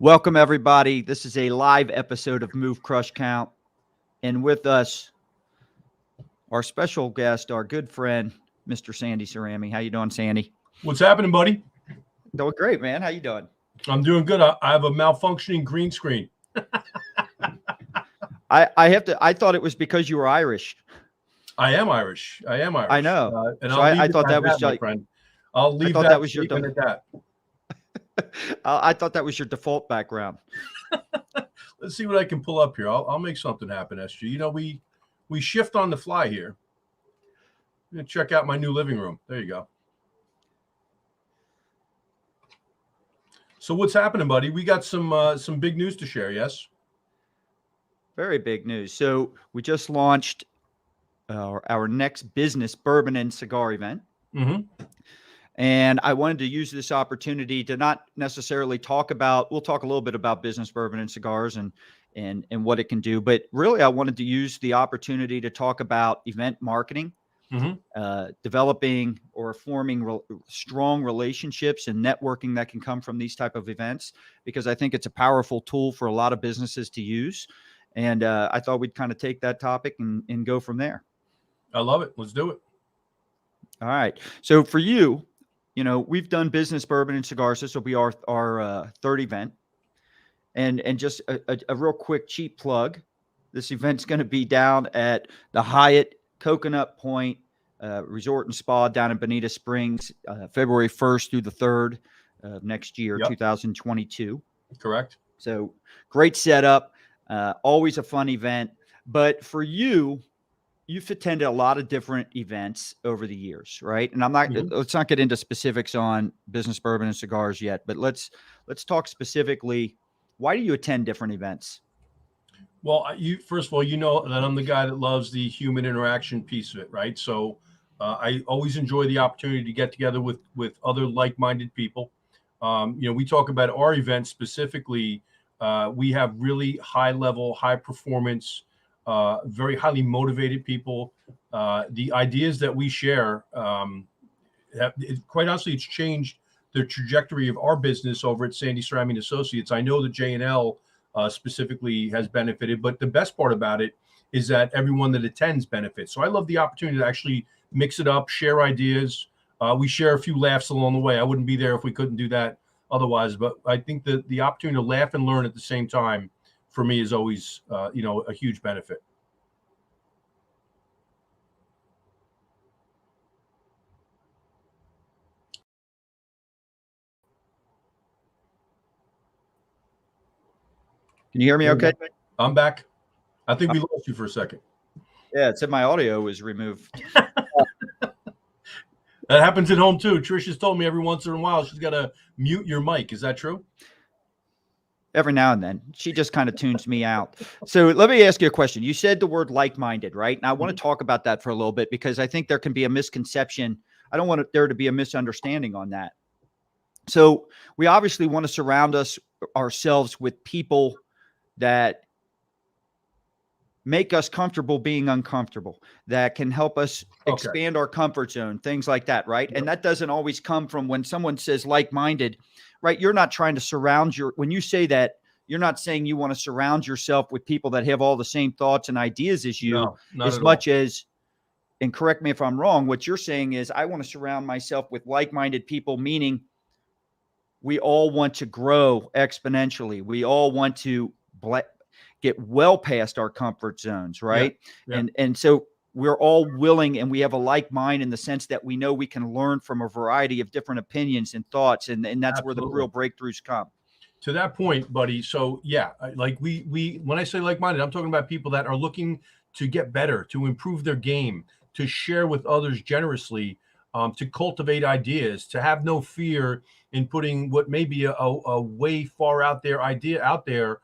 Welcome, everybody. This is a live episode of Move, Crush, Count. And with us, our special guest, our good friend, Mr. Sandy Cerami. How you doing, Sandy? What's happening, buddy? Doing great, man. How you doing? I'm doing good. I have a malfunctioning green screen. I thought it was because you were Irish. I am Irish. I know. And so I thought that was my friend. I'll leave that was your at that. I thought that was your default background. Let's see what I can pull up here. I'll make something happen, SG. You know, we shift on the fly here. I'm gonna check out my new living room. There you go. So what's happening, buddy? We got some big news to share, yes? Very big news. So we just launched our next business bourbon and cigar event. Mm-hmm. And I wanted to use this opportunity to not necessarily we'll talk a little bit about business bourbon and cigars and what it can do. But really, I wanted to use the opportunity to talk about event marketing, developing or forming strong relationships and networking that can come from these type of events, because I think it's a powerful tool for a lot of businesses to use. And I thought we'd kind of take that topic and go from there. I love it. Let's do it. All right. So for you, we've done business bourbon and cigars. This will be our third event. And just a real quick cheap plug. This event's going to be down at the Hyatt Coconut Point Resort and Spa down in Bonita Springs, February 1st through the 3rd of next year, 2022. Correct. So great setup. Always a fun event. But for you've attended a lot of different events over the years, right? And let's not get into specifics on business bourbon and cigars yet, but let's talk specifically. Why do you attend different events? Well, first of all, you know that I'm the guy that loves the human interaction piece of it, right? So I always enjoy the opportunity to get together with other like-minded people. We talk about our events specifically. We have really high-level, high-performance, very highly motivated people. The ideas that we share, quite honestly, it's changed the trajectory of our business over at Sandy Cerami and Associates. I know that J&L specifically has benefited, but the best part about it is that everyone that attends benefits. So I love the opportunity to actually mix it up, share ideas. We share a few laughs along the way. I wouldn't be there if we couldn't do that otherwise, but I think that the opportunity to laugh and learn at the same time for me is always, a huge benefit. Can you hear me okay? I'm back. I think we lost you for a second. Yeah, it said my audio was removed. That happens at home too. Trisha's told me every once in a while she's got to mute your mic. Is that true? Every now and then. She just kind of tunes me out. So let me ask you a question. You said the word like-minded, right? And I want to talk about that for a little bit, because I think there can be a misconception. I don't want there to be a misunderstanding on that. So we obviously want to surround ourselves with people that make us comfortable being uncomfortable, that can help us expand our comfort zone, things like that, right? Yep. And that doesn't always come from when someone says like-minded, right? You're not trying to when you say that, you're not saying you want to surround yourself with people that have all the same thoughts and ideas as you, as much as, and correct me if I'm wrong, what you're saying is I want to surround myself with like-minded people, meaning we all want to grow exponentially. We all want to get well past our comfort zones, right? Yeah. And so we're all willing, and we have a like mind in the sense that we know we can learn from a variety of different opinions and thoughts, and that's where the real breakthroughs come. To that point, buddy. So yeah, like we when I say like-minded, I'm talking about people that are looking to get better, to improve their game, to share with others generously, to cultivate ideas, to have no fear in putting what may be a way far out there idea out there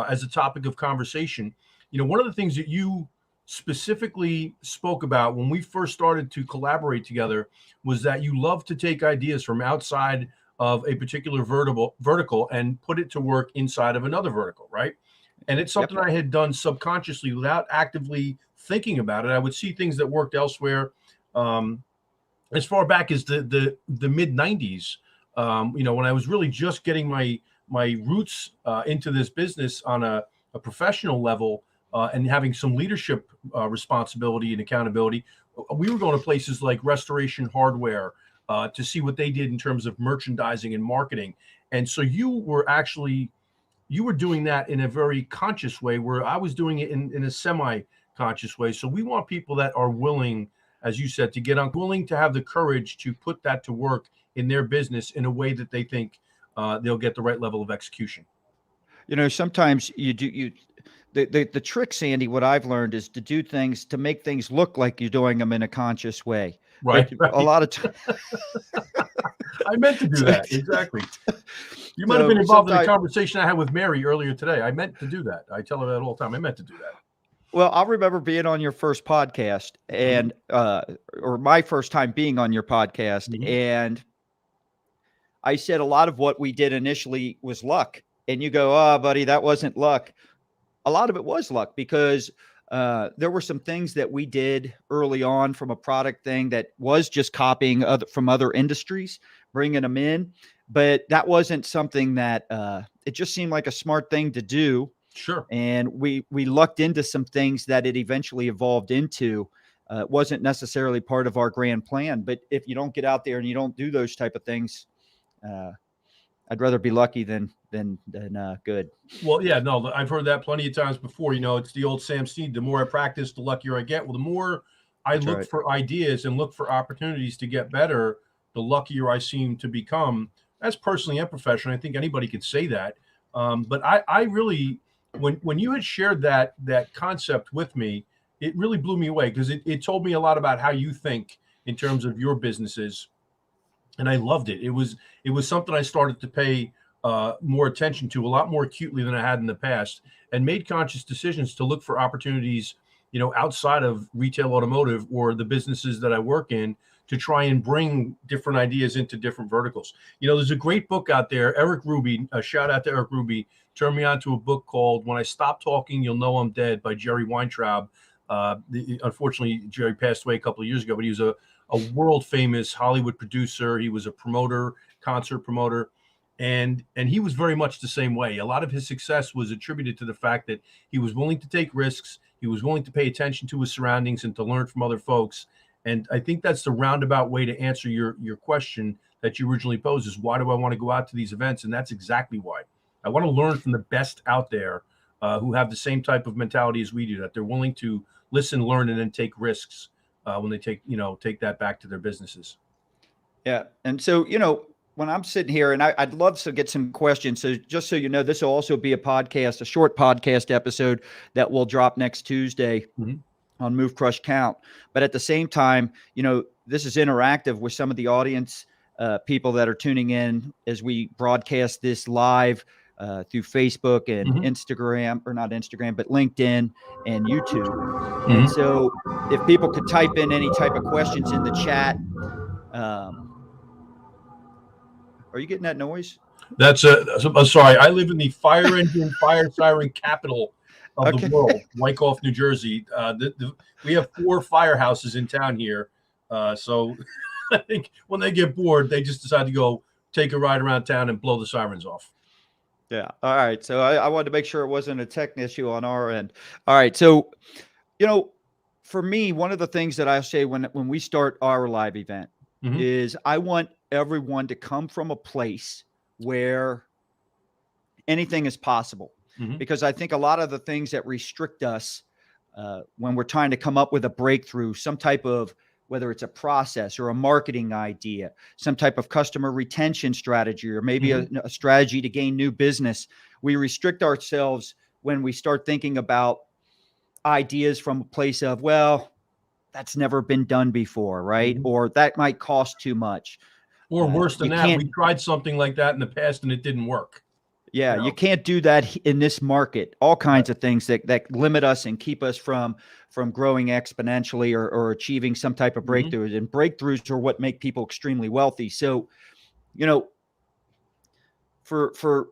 as a topic of conversation. One of the things that you specifically spoke about when we first started to collaborate together was that you love to take ideas from outside of a particular vertical and put it to work inside of another vertical, right? And it's something I had done subconsciously without actively thinking about it. I would see things that worked elsewhere. As far back as the mid 90s, when I was really just getting my my roots into this business on a professional level, and having some leadership responsibility and accountability, we were going to places like Restoration Hardware to see what they did in terms of merchandising and marketing. And so you were doing that in a very conscious way, where I was doing it in a semi-conscious way. So we want people that are willing, as you said, willing to have the courage to put that to work in their business in a way that they think they'll get the right level of execution. Sometimes the trick, Sandy, what I've learned is to do things, to make things look like you're doing them in a conscious way. Right. A lot of times. I meant to do that. Exactly. You might have been involved in a conversation I had with Mary earlier today. I meant to do that. I tell her that all the time. I meant to do that. Well, I'll remember being on your first podcast and, or my first time being on your podcast. Mm-hmm. And I said a lot of what we did initially was luck. And you go, "Oh, buddy, that wasn't luck." A lot of it was luck, because there were some things that we did early on from a product thing that was just copying from other industries, bringing them in. But that wasn't something that it just seemed like a smart thing to do. Sure. And we lucked into some things that it eventually evolved into. It wasn't necessarily part of our grand plan. But if you don't get out there and you don't do those type of things, I'd rather be lucky than good. Well, yeah, no, I've heard that plenty of times before. It's the old Sam Snead, the more I practice, the luckier I get. Well, the more I look for ideas and look for opportunities to get better, the luckier I seem to become, as personally and professionally. I think anybody could say that. But I really, when you had shared that concept with me, it really blew me away, because it told me a lot about how you think in terms of your businesses. And I loved it. It was something I started to pay more attention to, a lot more acutely than I had in the past, and made conscious decisions to look for opportunities, outside of retail automotive or the businesses that I work in, to try and bring different ideas into different verticals. There's a great book out there, Eric Ruby, a shout out to Eric Ruby, turned me on to a book called When I Stop Talking, You'll Know I'm Dead, by Jerry Weintraub. Unfortunately, Jerry passed away a couple of years ago, but he was a world famous Hollywood producer. He was a promoter, concert promoter. And he was very much the same way. A lot of his success was attributed to the fact that he was willing to take risks. He was willing to pay attention to his surroundings and to learn from other folks. And I think that's the roundabout way to answer your question that you originally posed, is why do I want to go out to these events? And that's exactly why. I want to learn from the best out there who have the same type of mentality as we do, that they're willing to listen, learn, and then take risks when they take that back to their businesses. Yeah. And so, when I'm sitting here, and I'd love to get some questions. So just so you know, this will also be a short podcast episode that will drop next Tuesday on Move, Crush, Count. But at the same time, this is interactive with some of the audience people that are tuning in as we broadcast this live through Facebook and Instagram, or not Instagram, but LinkedIn and YouTube. And so if people could type in any type of questions in the chat. Are you getting that noise? That's sorry. I live in the fire engine, fire siren capital of the world, Wyckoff, New Jersey. We have 4 firehouses in town here. So I think when they get bored, they just decide to go take a ride around town and blow the sirens off. Yeah. All right. So I wanted to make sure it wasn't a tech issue on our end. All right. So, for me, one of the things that I say when we start our live event is I want everyone to come from a place where anything is possible, because I think a lot of the things that restrict us when we're trying to come up with a breakthrough, some type of, whether it's a process or a marketing idea, some type of customer retention strategy, or maybe a strategy to gain new business, we restrict ourselves when we start thinking about ideas from a place of, well, that's never been done before, right? Or that might cost too much. Or worse than that, we tried something like that in the past and it didn't work. Yeah, you can't do that in this market. All kinds of things that limit us and keep us from growing exponentially or achieving some type of breakthroughs. And breakthroughs are what make people extremely wealthy. So, we're going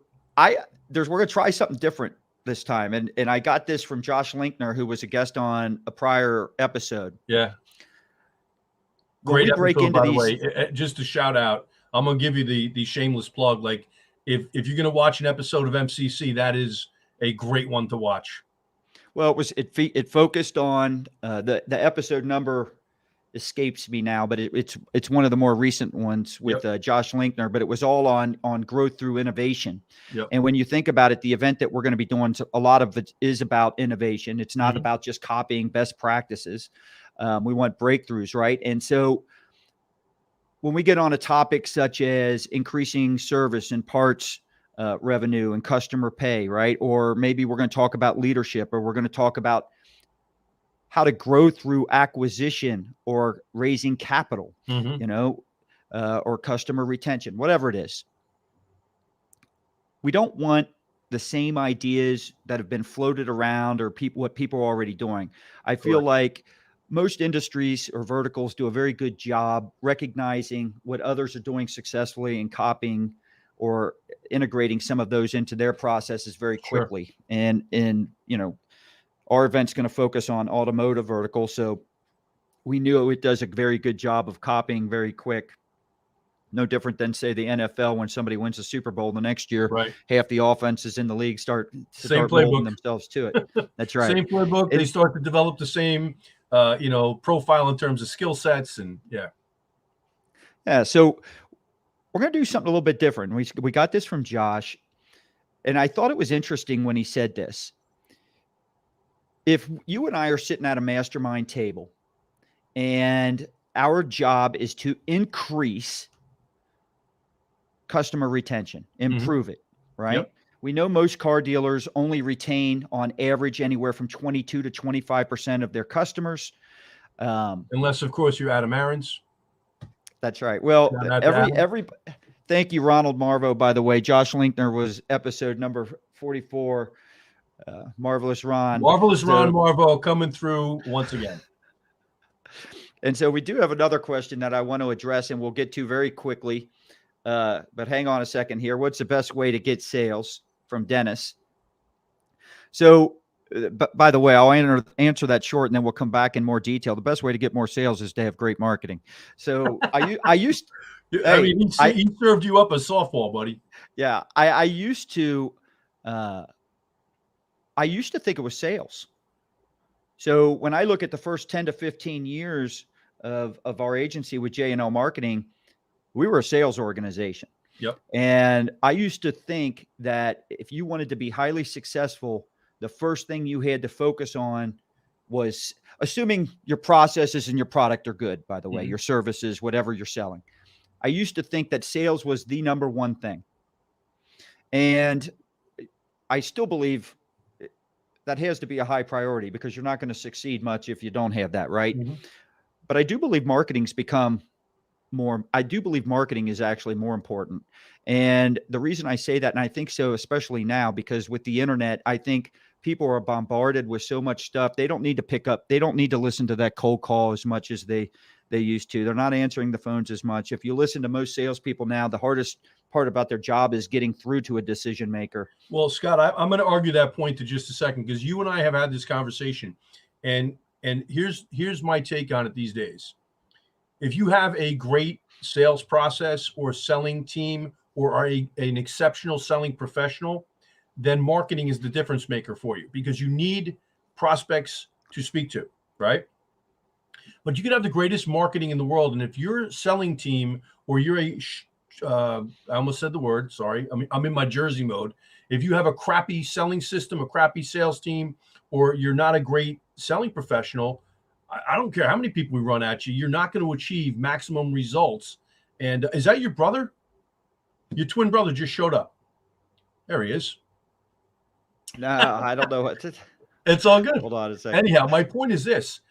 to try something different this time. And I got this from Josh Linkner, who was a guest on a prior episode. Yeah. Great episode, by the way. Just a shout out. I'm going to give you the shameless plug. Like, if you're going to watch an episode of MCC, that is a great one to watch. Well, it focused on the episode number escapes me now, but it's one of the more recent ones with Josh Linkner. But it was all on growth through innovation. Yep. And when you think about it, the event that we're going to be doing, a lot of it is about innovation. It's not about just copying best practices. We want breakthroughs, right? And so when we get on a topic such as increasing service and parts revenue and customer pay, right? Or maybe we're going to talk about leadership, or we're going to talk about how to grow through acquisition or raising capital, or customer retention, whatever it is. We don't want the same ideas that have been floated around or what people are already doing. I feel like most industries or verticals do a very good job recognizing what others are doing successfully and copying or integrating some of those into their processes very quickly. And our event's going to focus on automotive vertical. So we knew it does a very good job of copying very quick. No different than, say, the NFL. When somebody wins the Super Bowl the next year, half the offenses in the league start molding themselves to it. That's right. Same playbook. They start to develop the same, profile in terms of skill sets. And so we're going to do something a little bit different. We got this from Josh, and I thought it was interesting when he said this. If you and I are sitting at a mastermind table and our job is to increase customer retention, improve it, right? Yep. We know most car dealers only retain on average anywhere from 22 to 25% of their customers. Unless, of course, you're Adam Aarons. That's right. Well, thank you, Ronald Marvo, by the way. Josh Linkner was episode number 44. Marvelous Ron. Ron Marvo coming through once again. And so we do have another question that I want to address, and we'll get to very quickly. But hang on a second here. What's the best way to get sales? From Dennis. So, by the way, I'll answer that short, and then we'll come back in more detail. The best way to get more sales is to have great marketing. So I used. He served you up a softball, buddy. Yeah, I used to. I used to think it was sales. So when I look at the first 10 to 15 years of our agency with J&L Marketing, we were a sales organization. Yep. And I used to think that if you wanted to be highly successful, the first thing you had to focus on was, assuming your processes and your product are good, by the way, your services, whatever you're selling. I used to think that sales was the number one thing. And I still believe that has to be a high priority, because you're not going to succeed much if you don't have that, right? But I do believe marketing is actually more important. And the reason I say that, and I think so, especially now, because with the internet, I think people are bombarded with so much stuff. They don't need to they don't need to listen to that cold call as much as they used to. They're not answering the phones as much. If you listen to most salespeople now, the hardest part about their job is getting through to a decision maker. Well, Scott, I'm going to argue that point to just a second, because you and I have had this conversation, and here's my take on it these days. If you have a great sales process or selling team, or are an exceptional selling professional, then marketing is the difference maker for you, because you need prospects to speak to, right? But you can have the greatest marketing in the world, and if your selling team, or you're I almost said the word, sorry. I'm in my Jersey mode. If you have a crappy selling system, a crappy sales team, or you're not a great selling professional, I don't care how many people we run at you, you're not going to achieve maximum results. And is that your brother? Your twin brother just showed up. There he is. No, I don't know what to. It's all good. Hold on a second. Anyhow, my point is this.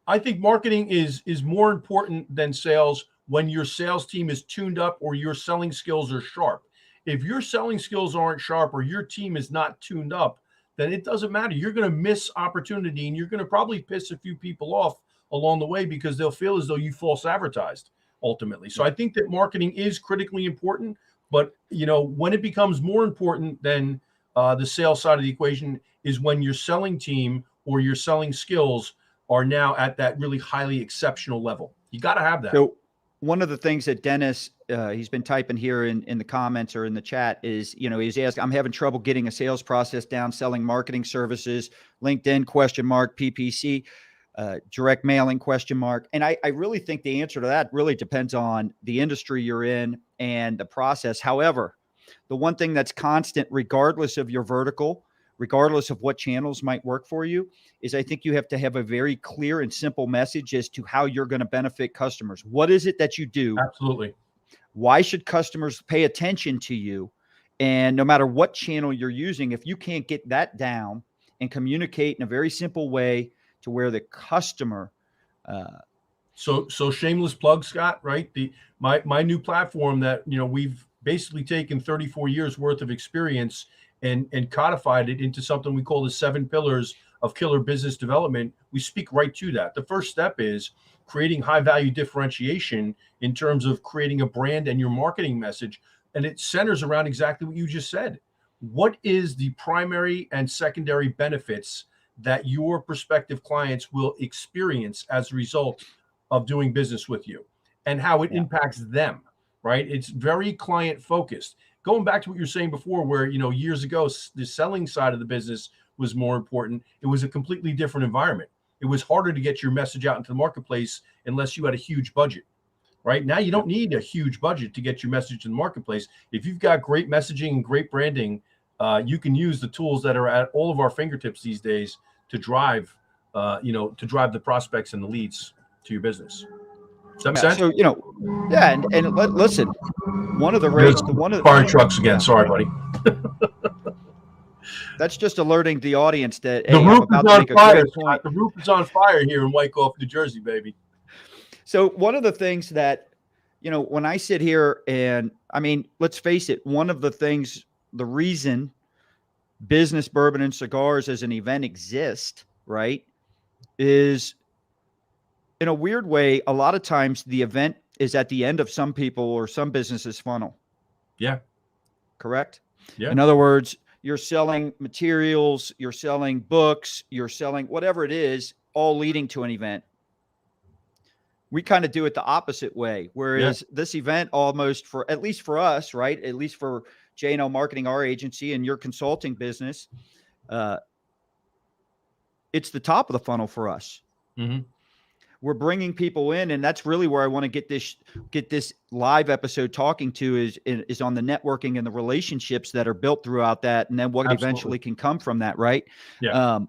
I think marketing is more important than sales when your sales team is tuned up or your selling skills are sharp. If your selling skills aren't sharp or your team is not tuned up, then it doesn't matter. You're going to miss opportunity, and you're going to probably piss a few people off along the way, because they'll feel as though you false advertised ultimately. So I think that marketing is critically important, but when it becomes more important than the sales side of the equation is when your selling team or your selling skills are now at that really highly exceptional level. You got to have that. So one of the things that Dennis, he's been typing here in the comments or in the chat is, he's asking, I'm having trouble getting a sales process down, selling marketing services, LinkedIn ? PPC, direct mailing ? And I really think the answer to that really depends on the industry you're in and the process. However, the one thing that's constant, regardless of your vertical, regardless of what channels might work for you, is I think you have to have a very clear and simple message as to how you're going to benefit customers. What is it that you do? Absolutely. Why should customers pay attention to you? And no matter what channel you're using, if you can't get that down and communicate in a very simple way to where the customer. So shameless plug, Scott, right? My new platform that, we've basically taken 34 years worth of experience and codified it into something we call the 7 pillars of killer business development. We speak right to that. The first step is creating high value differentiation in terms of creating a brand and your marketing message. And it centers around exactly what you just said. What is the primary and secondary benefits that your prospective clients will experience as a result of doing business with you, and how it impacts them, right? It's very client focused. Going back to what you're saying before, where, years ago, the selling side of the business was more important. It was a completely different environment. It was harder to get your message out into the marketplace unless you had a huge budget, right? Now you don't need a huge budget to get your message in the marketplace. If you've got great messaging and great branding, you can use the tools that are at all of our fingertips these days to drive, the prospects and the leads to your business. Does that make sense? So, listen, one of the fire trucks again. Sorry, buddy. That's just alerting the audience that the roof is on fire. The roof is on fire here in Wyckoff, New Jersey, baby. So one of the things that, when I sit here and, let's face it, one of the things, the reason Business Bourbon and Cigars as an event exists, right, is in a weird way, a lot of times the event is at the end of some people or some businesses' funnel. Yeah. Correct? Yeah. In other words, you're selling materials, you're selling books, you're selling whatever it is, all leading to an event. We kind of do it the opposite way, whereas this event almost, at least for us, right, at least for J&L Marketing, our agency, and your consulting business, it's the top of the funnel for us. Mm-hmm. We're bringing people in, and that's really where I want to get this live episode talking to is on the networking and the relationships that are built throughout that, and then what eventually can come from that, right? Yeah.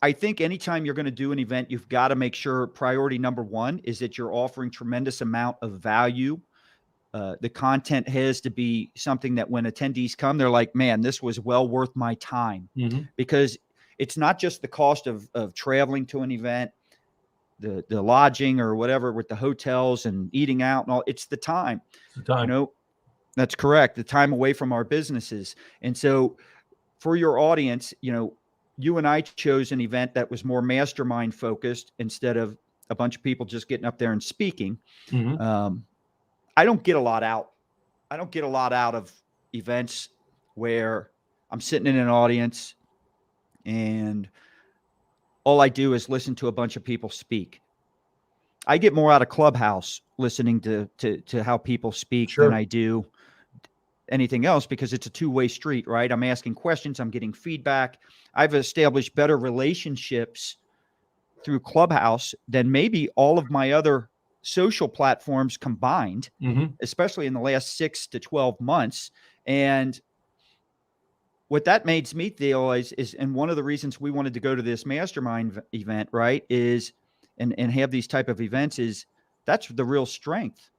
I think anytime you're going to do an event, you've got to make sure priority number one is that you're offering tremendous amount of value. The content has to be something that when attendees come, they're like, man, this was well worth my time. Mm-hmm. Because it's not just the cost of traveling to an event, the lodging or whatever with the hotels and eating out and all. It's the time. That's correct. The time away from our businesses. And so for your audience, you and I chose an event that was more mastermind focused instead of a bunch of people just getting up there and speaking. Mm-hmm. I don't get a lot out. I don't get a lot out of events where I'm sitting in an audience and all I do is listen to a bunch of people speak. I get more out of Clubhouse listening to how people speak than I do anything else, because it's a two-way street, right? I'm asking questions, I'm getting feedback. I've established better relationships through Clubhouse than maybe all of my other social platforms combined, especially in the last 6 to 12 months. And what that makes me feel is, and one of the reasons we wanted to go to this mastermind event, right, is, and have these type of events, is that's the real strength.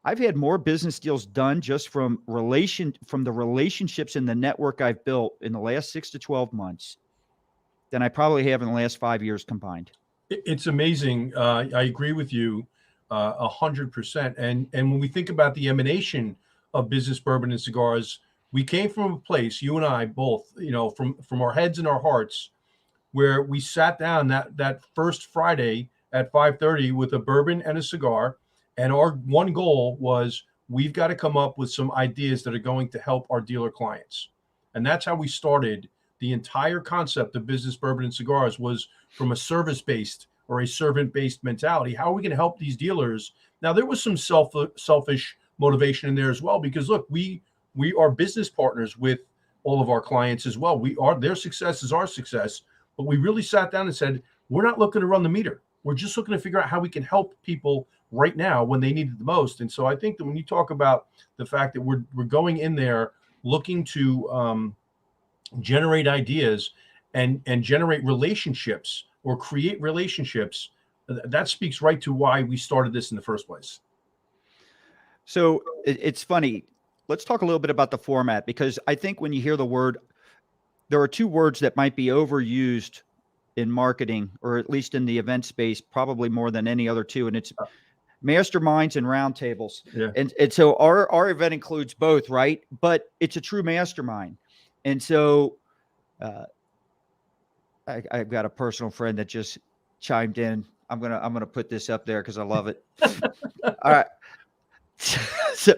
I've had more business deals done just from the relationships and the network I've built in the last 6 to 12 months than I probably have in the last 5 years combined. It's amazing. I agree with you 100%. And when we think about the emanation of Business Bourbon and Cigars, we came from a place, you and I both, from our heads and our hearts, where we sat down that first Friday at 5:30 with a bourbon and a cigar. And our one goal was, we've got to come up with some ideas that are going to help our dealer clients. And that's how we started. The entire concept of Business Bourbon and Cigars was from a service-based or a servant-based mentality. How are we going to help these dealers? Now, there was some selfish motivation in there as well, because look, we are business partners with all of our clients as well. Their success is our success, but we really sat down and said, we're not looking to run the meter. We're just looking to figure out how we can help people right now when they need it the most. And so I think that when you talk about the fact that we're going in there looking to generate ideas and generate relationships or create relationships, that speaks right to why we started this in the first place. So it's funny. Let's talk a little bit about the format, because I think when you hear the word, there are two words that might be overused in marketing, or at least in the event space, probably more than any other two. And it's masterminds and roundtables. Yeah. And so our event includes both, right? But it's a true mastermind. And so I've got a personal friend that just chimed in. I'm gonna put this up there because I love it. All right. So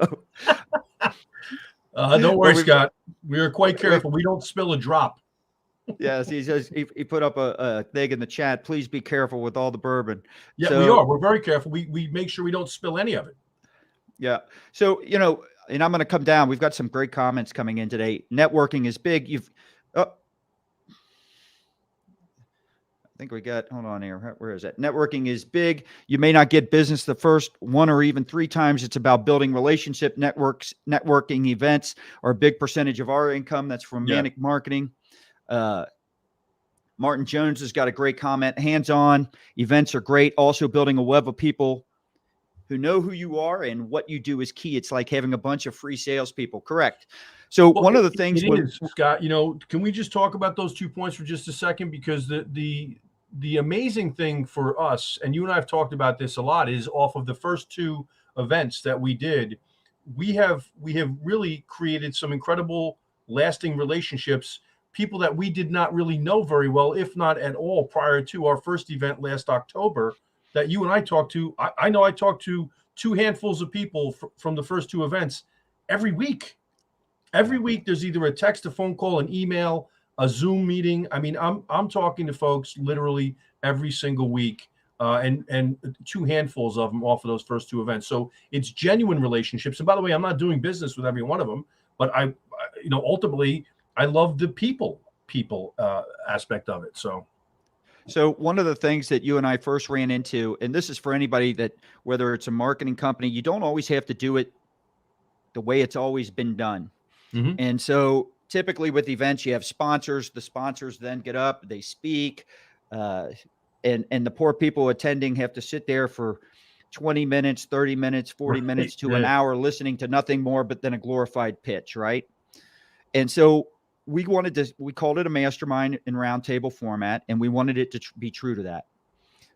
don't worry, Scott. We are quite careful. We don't spill a drop. Yes, he put up a thing in the chat. Please be careful with all the bourbon. Yeah, so, we are. We're very careful. We make sure we don't spill any of it. Yeah. So, and I'm going to come down. We've got some great comments coming in today. Networking is big. I think we got, hold on here. Where is that? Networking is big. You may not get business the first one or even three times. It's about building relationship networks. Networking events are a big percentage of our income. That's from Manic Marketing. Martin Jones has got a great comment. Hands-on events are great. Also, building a web of people who know who you are and what you do is key. It's like having a bunch of free salespeople. Correct. So one of the things, Scott, can we just talk about those 2 points for just a second? Because the amazing thing for us, and you and I have talked about this a lot, is off of the first two events that we did, we have really created some incredible lasting relationships, people that we did not really know very well, if not at all, prior to our first event last October, that you and I talked to. I know I talked to two handfuls of people from the first two events every week. Every week there's either a text, a phone call, an email, a Zoom meeting. I mean, I'm talking to folks literally every single week, and two handfuls of them off of those first two events. So it's genuine relationships. And by the way, I'm not doing business with every one of them, but ultimately I love the people aspect of it. So one of the things that you and I first ran into, and this is for anybody that, whether it's a marketing company, you don't always have to do it the way it's always been done. Mm-hmm. And so typically with events, you have sponsors. The sponsors then get up, they speak, and the poor people attending have to sit there for 20 minutes, 30 minutes, 40 minutes to an hour listening to nothing more but then a glorified pitch, right? And so we called it a mastermind in roundtable format, and we wanted it to be true to that.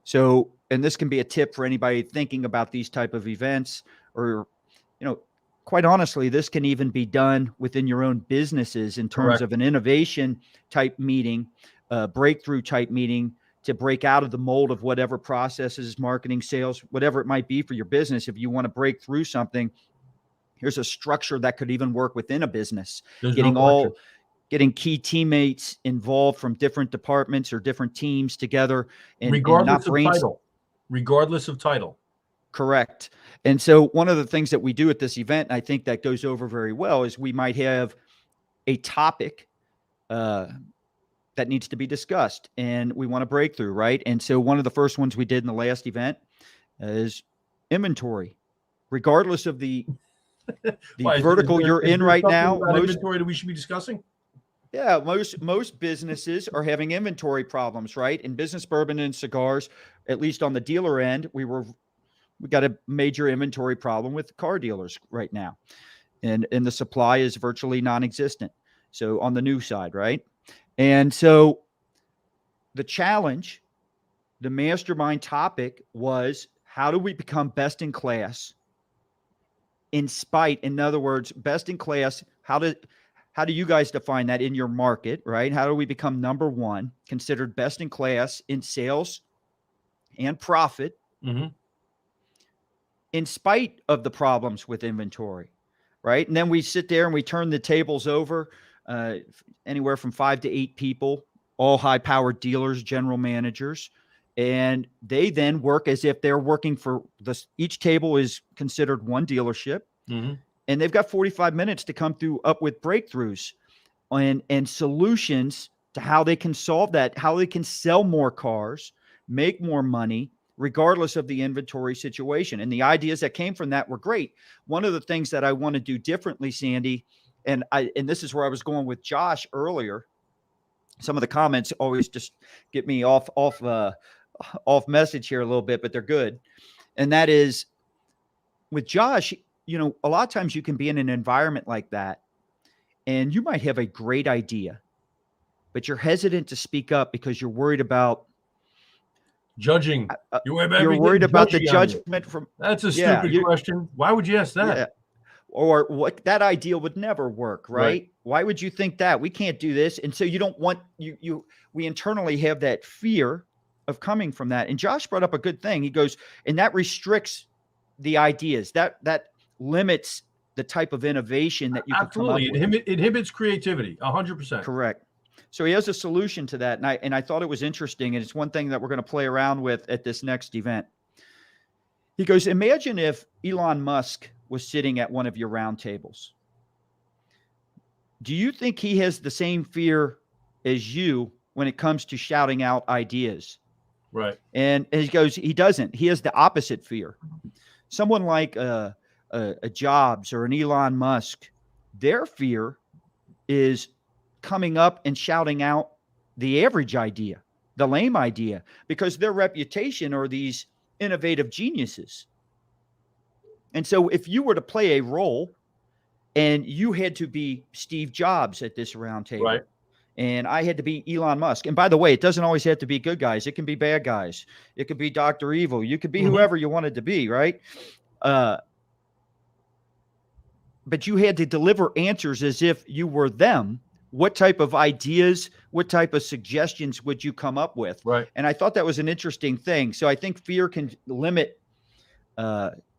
So, and this can be a tip for anybody thinking about these type of events, or, quite honestly, this can even be done within your own businesses in terms of an innovation type meeting, breakthrough type meeting to break out of the mold of whatever processes, marketing, sales, whatever it might be for your business. If you want to break through something, here's a structure that could even work within a business. Getting key teammates involved from different departments or different teams together, and regardless of title. Correct. And so one of the things that we do at this event, and I think that goes over very well, is we might have a topic that needs to be discussed, and we want to break through, right? And so one of the first ones we did in the last event is inventory, regardless of the vertical you're in right now. Inventory that we should be discussing? Yeah, most businesses are having inventory problems, right? In business bourbon and cigars, at least on the dealer end, we got a major inventory problem with car dealers right now, and the supply is virtually non-existent. So on the new side, right? And so the challenge, the mastermind topic was, how do we become best in class? In other words, best in class. How do you guys define that in your market, right? How do we become number one, considered best in class in sales and profit, in spite of the problems with inventory, right? And then we sit there and we turn the tables over, anywhere from 5 to 8 people, all high-powered dealers, general managers, And they then work as if they're working for this. Each table is considered one dealership. Mm-hmm. And they've got 45 minutes to come through up with breakthroughs and solutions to how they can solve that, how they can sell more cars, make more money, regardless of the inventory situation. And the ideas that came from that were great. One of the things that I want to do differently, Sandy, and this is where I was going with Josh earlier. Some of the comments always just get me off message here a little bit, but they're good. And that is with Josh, a lot of times you can be in an environment like that and you might have a great idea, but you're hesitant to speak up because you're worried about judging. You're worried about the judgment from. That's a stupid question. Why would you ask that? Yeah. Or what, that idea would never work, right? Why would you think that? We can't do this. And so you don't want we internally have that fear of coming from that. And Josh brought up a good thing. He goes, and that restricts the ideas. That limits the type of innovation that you can come up with. It inhibits creativity, 100%. Correct. So he has a solution to that. And I thought it was interesting. And it's one thing that we're going to play around with at this next event. He goes, imagine if Elon Musk was sitting at one of your round tables. Do you think he has the same fear as you when it comes to shouting out ideas? Right. And he goes, he doesn't. He has the opposite fear. Someone like a Jobs or an Elon Musk, their fear is coming up and shouting out the average idea, the lame idea, because their reputation are these innovative geniuses. And so if you were to play a role and you had to be Steve Jobs at this round table, right, and I had to be Elon Musk. And by the way, it doesn't always have to be good guys. It can be bad guys. It could be Dr. Evil. You could be whoever you wanted to be, right? But you had to deliver answers as if you were them. What type of ideas, what type of suggestions would you come up with? Right. And I thought that was an interesting thing. So I think fear can limit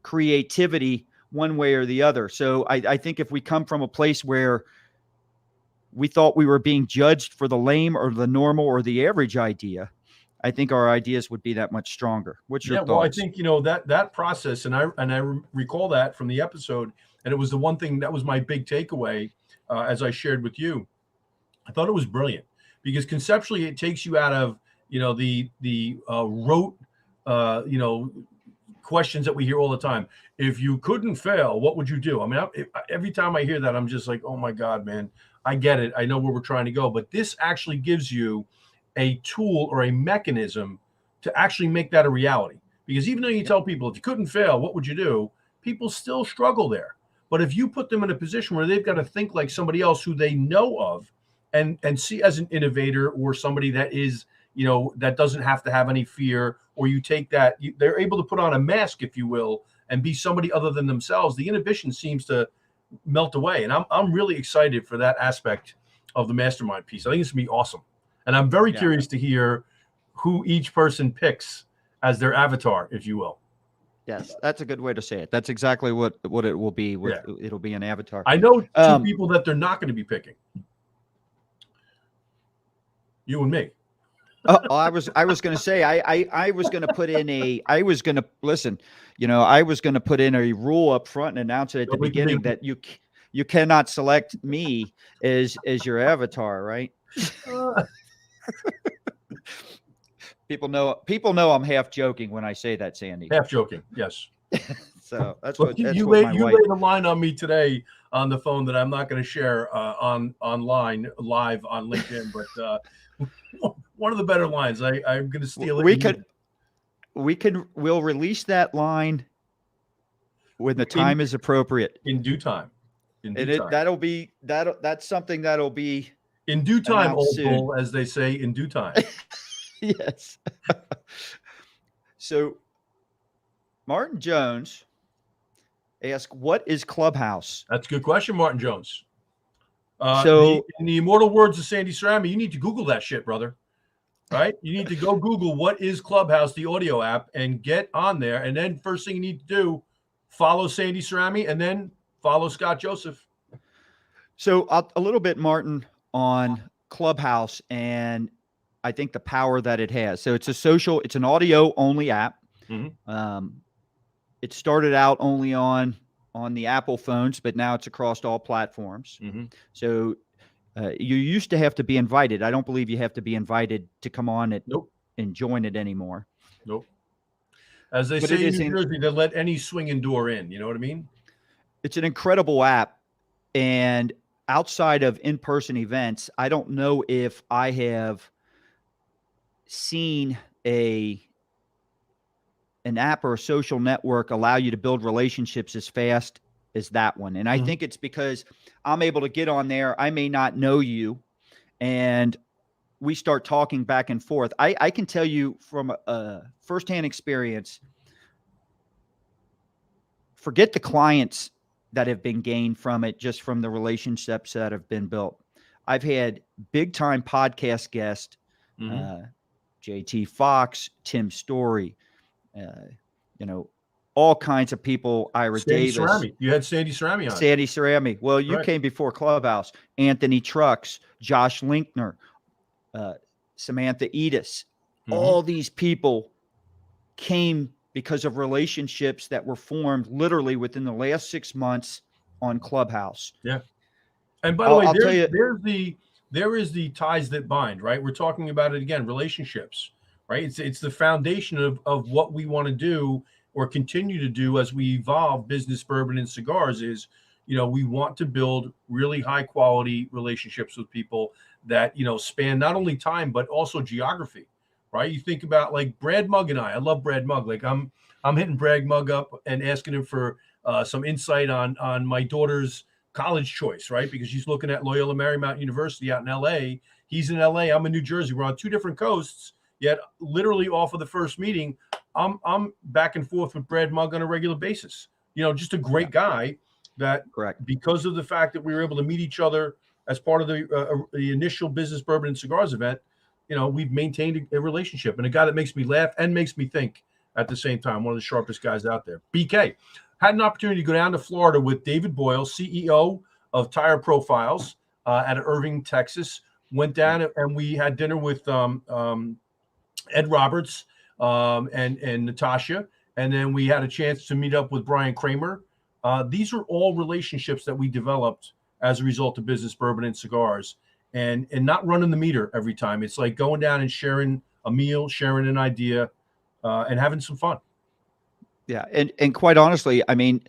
creativity one way or the other. So I think if we come from a place where we thought we were being judged for the lame or the normal or the average idea, I think our ideas would be that much stronger. What's your thoughts? Well, I think, that process, and I recall that from the episode, and it was the one thing that was my big takeaway as I shared with you. I thought it was brilliant because conceptually it takes you out of, the rote, questions that we hear all the time. If you couldn't fail, what would you do? I mean, every time I hear that, I'm just like, oh my God, man, I get it. I know where we're trying to go, but this actually gives you a tool or a mechanism to actually make that a reality. Because even though you tell people, if you couldn't fail, what would you do? People still struggle there. But if you put them in a position where they've got to think like somebody else who they know of and see as an innovator or somebody that is, that doesn't have to have any fear, or you take that, they're able to put on a mask, if you will, and be somebody other than themselves, the inhibition seems to melt away. And I'm really excited for that aspect of the mastermind piece. I think it's gonna be awesome. And I'm very curious to hear who each person picks as their avatar, if you will. Yes, that's a good way to say it. That's exactly what it will be. It'll be an avatar. I know two people that they're not going to be picking. You and me. I was going to say I was going to put in I was going to put in a rule up front and announce it at the beginning that you cannot select me as your avatar, right? People know I'm half joking when I say that, Sandy. Half joking, yes. So that's what you laid a line on me today on the phone that I'm not going to share online live on LinkedIn, but one of the better lines. I'm going to steal it. We'll release that line when the time is appropriate. In due time. That's something that'll be in due time, old bull, as they say, in due time. Yes. So Martin Jones asked, what is Clubhouse? That's a good question, Martin Jones. In the immortal words of Sandy Cerami, you need to Google that shit, brother. Right? You need to go Google what is Clubhouse, the audio app, and get on there. And then first thing you need to do, follow Sandy Cerami and then follow Scott Joseph. So a little bit, Martin, on Clubhouse and I think the power that it has. So it's an audio only app. It started out only on the Apple phones, but now it's across all platforms. So you used to have to be invited. I don't believe you have to be invited to come on it and join it anymore. Nope. As they say in New Jersey, they let any swinging door in. You know what I mean? It's an incredible app. And outside of in-person events, I don't know if I have seen an app or a social network allow you to build relationships as fast as that one. And I think it's because I'm able to get on there. I may not know you, and we start talking back and forth. I can tell you from a firsthand experience, forget the clients that have been gained from it, just from the relationships that have been built. I've had big time podcast guests, JT Fox, Tim Story, all kinds of people. Ira Sandy Davis. Cerami. You had Sandy Cerami on. Sandy Cerami. Well, you came before Clubhouse. Anthony Trucks, Josh Linkner, Samantha Edis. All these people came because of relationships that were formed literally within the last 6 months on Clubhouse. Yeah. And by the way, there is the ties that bind, right? We're talking about it again, relationships, right? It's the foundation of what we want to do or continue to do as we evolve business, bourbon, and cigars is, we want to build really high quality relationships with people that, span not only time, but also geography, right? You think about like Brad Mugg and I love Brad Mugg. Like I'm hitting Brad Mugg up and asking him for some insight on my daughter's college choice, right? Because she's looking at Loyola Marymount University out in LA. He's in LA. I'm in New Jersey. We're on two different coasts, yet literally off of the first meeting, I'm back and forth with Brad Mugg on a regular basis. Just a great guy that because of the fact that we were able to meet each other as part of the initial business bourbon and cigars event, we've maintained a relationship, and a guy that makes me laugh and makes me think at the same time. One of the sharpest guys out there. BK had an opportunity to go down to Florida with David Boyle, CEO of Tire Profiles at Irving, Texas. Went down and we had dinner with Ed Roberts and Natasha. And then we had a chance to meet up with Brian Kramer. These are all relationships that we developed as a result of business bourbon and cigars, and not running the meter every time. It's like going down and sharing a meal, sharing an idea, and having some fun. Yeah. And quite honestly, I mean,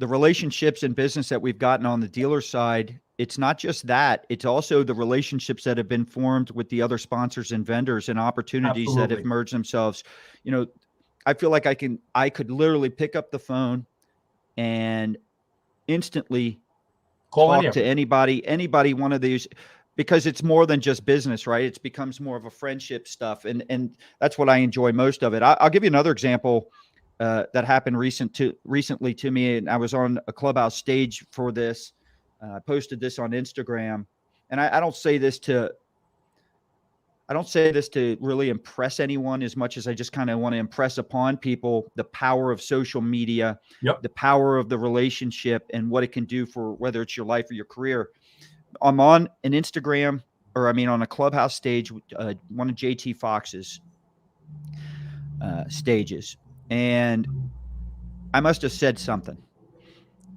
the relationships in business that we've gotten on the dealer side, it's not just that, it's also the relationships that have been formed with the other sponsors and vendors and opportunities that have merged themselves. I feel like I could literally pick up the phone and instantly talk to anybody, one of these, because it's more than just business, right? It becomes more of a friendship stuff. And that's what I enjoy most of it. I'll give you another example that happened recently to me. And I was on a Clubhouse stage for this. I posted this on Instagram, and I don't say this to really impress anyone as much as I just kind of want to impress upon people the power of social media, the power of the relationship, and what it can do for whether it's your life or your career. I'm on an Instagram, on a Clubhouse stage, one of JT Fox's stages, and I must have said something,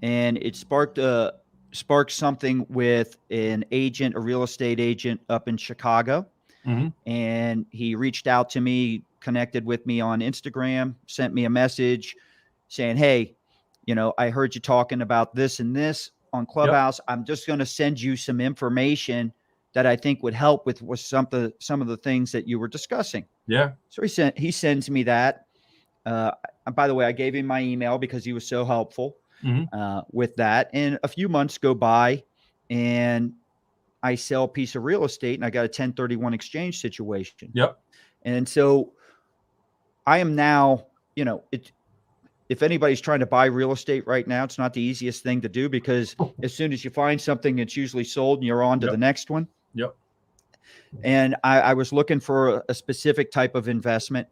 and it sparked something with an agent, a real estate agent up in Chicago. And he reached out to me, connected with me on Instagram, sent me a message saying, "Hey, I heard you talking about this and this on Clubhouse. I'm just going to send you some information that I think would help with some of the things that you were discussing." Yeah. So he sends me that. By the way, I gave him my email because he was so helpful with that. And a few months go by, and I sell a piece of real estate, and I got a 1031 exchange situation. And so I am now, if anybody's trying to buy real estate right now, it's not the easiest thing to do, because as soon as you find something, it's usually sold and you're on to the next one. And I was looking for a specific type of investment,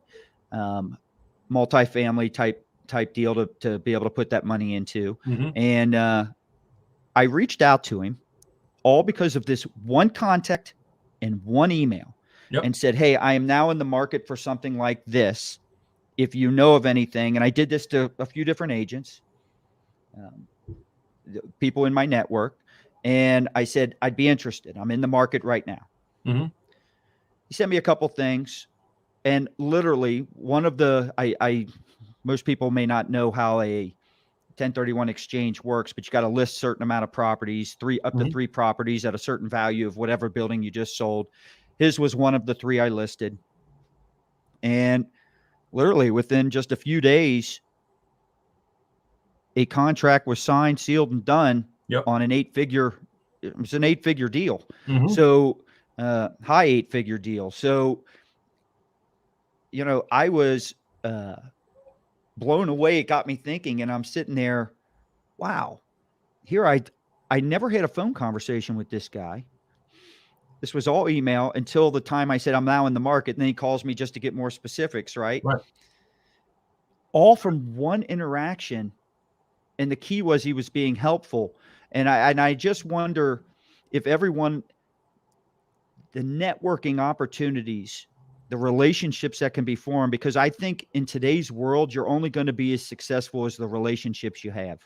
multifamily type deal to be able to put that money into. And I reached out to him, all because of this one contact in one email and said, hey, I am now in the market for something like this. If you know of anything, and I did this to a few different agents, people in my network, and I said, I'd be interested. I'm in the market right now. Mm-hmm. He sent me a couple things, and literally one of the, most people may not know how a 1031 exchange works, but you got to list certain amount of properties, up to 3 properties at a certain value of whatever building you just sold. His was one of the 3 I listed. And literally within just a few days, a contract was signed, sealed, and done on an 8-figure. It was an 8-figure deal. So high 8-figure deal. So, I was blown away. It got me thinking, and I'm sitting there, wow, here I never had a phone conversation with this guy. This was all email until the time I said, I'm now in the market. And then he calls me just to get more specifics, right? All from one interaction. And the key was he was being helpful. And I just wonder if everyone, the networking opportunities, the relationships that can be formed, because I think in today's world, you're only going to be as successful as the relationships you have.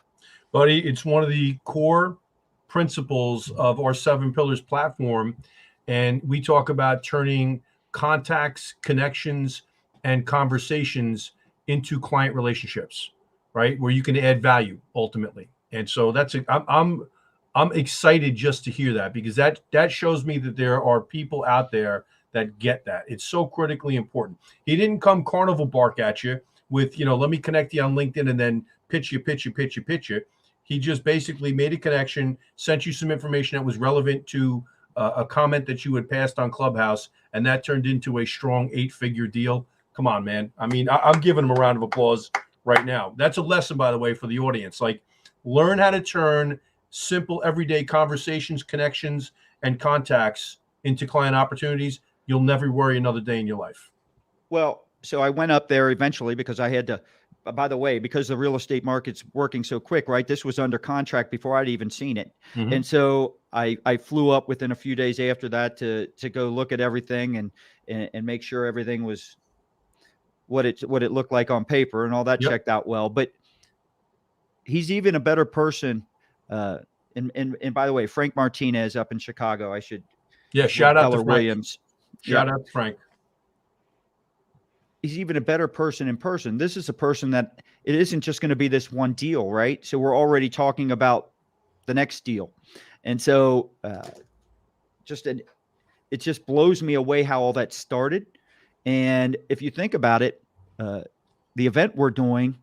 Buddy, it's one of the core principles of our 7 Pillars platform. And we talk about turning contacts, connections, and conversations into client relationships, right? Where you can add value ultimately. And so I'm excited just to hear that, because that shows me that there are people out there that get that. It's so critically important. He didn't come carnival bark at you with, let me connect you on LinkedIn and then pitch you. He just basically made a connection, sent you some information that was relevant to a comment that you had passed on Clubhouse, and that turned into a strong 8-figure deal. Come on, man. I mean, I'm giving him a round of applause right now. That's a lesson, by the way, for the audience. Like, learn how to turn simple, everyday conversations, connections, and contacts into client opportunities. You'll never worry another day in your life. Well, so I went up there eventually because I had to, by the way, because the real estate market's working so quick, right? This was under contract before I'd even seen it. And so I flew up within a few days after that to go look at everything and make sure everything was what it looked like on paper, and all that checked out well. But he's even a better person. And by the way, Frank Martinez up in Chicago, I should. Yeah. Shout out to Frank. Williams. Shout out to Frank. He's even a better person in person. This is a person that it isn't just going to be this one deal, right? So we're already talking about the next deal. And so it just blows me away how all that started. And if you think about it, the event we're doing,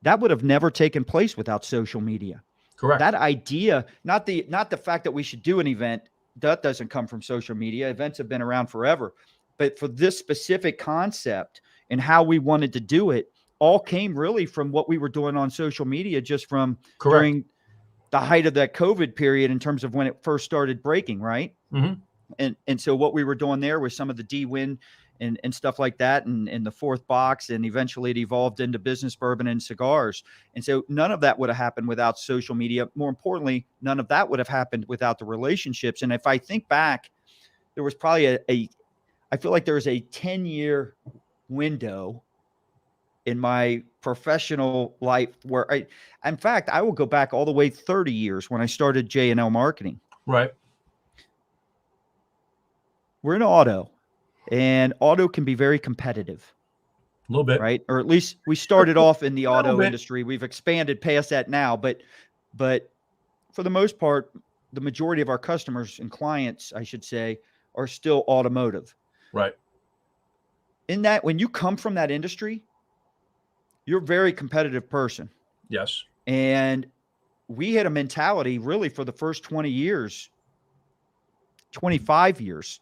that would have never taken place without social media. Correct. That idea, not the fact that we should do an event, that doesn't come from social media. Events have been around forever. But for this specific concept and how we wanted to do it, all came really from what we were doing on social media, just from during the height of that COVID period in terms of when it first started breaking, right? And so what we were doing there was some of the D-Win and stuff like that, and the Fourth Box, and eventually it evolved into Business Bourbon and Cigars. And so none of that would have happened without social media. More importantly, none of that would have happened without the relationships. And if I think back, there was probably I feel like there was a 10-year window in my professional life where in fact, I will go back all the way 30 years when I started J&L Marketing. Right. We're in auto, and auto can be very competitive. A little bit. Right. Or at least we started off in the auto industry. We've expanded past that now, but for the most part, the majority of our customers and clients, I should say, are still automotive. Right. In that, when you come from that industry, you're a very competitive person. Yes. And we had a mentality really for the first 20 years, 25 years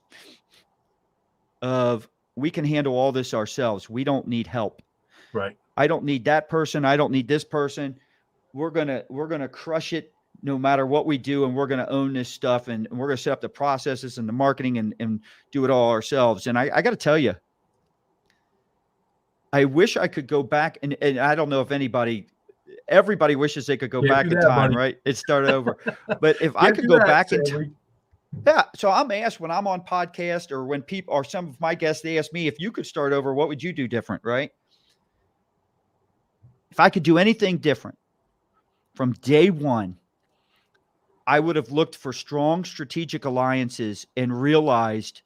of we can handle all this ourselves. We don't need help. Right. I don't need that person. I don't need this person. We're going to crush it no matter what we do. And we're going to own this stuff, and we're going to set up the processes and the marketing and do it all ourselves. And I got to tell you, I wish I could go back, and I don't know if everybody wishes they could go back in time, buddy. Right? It started over. But if I could go back in time, Yeah. So I'm asked when I'm on podcast or when people or some of my guests, they ask me, if you could start over, what would you do different? Right. If I could do anything different from day one, I would have looked for strong strategic alliances and realized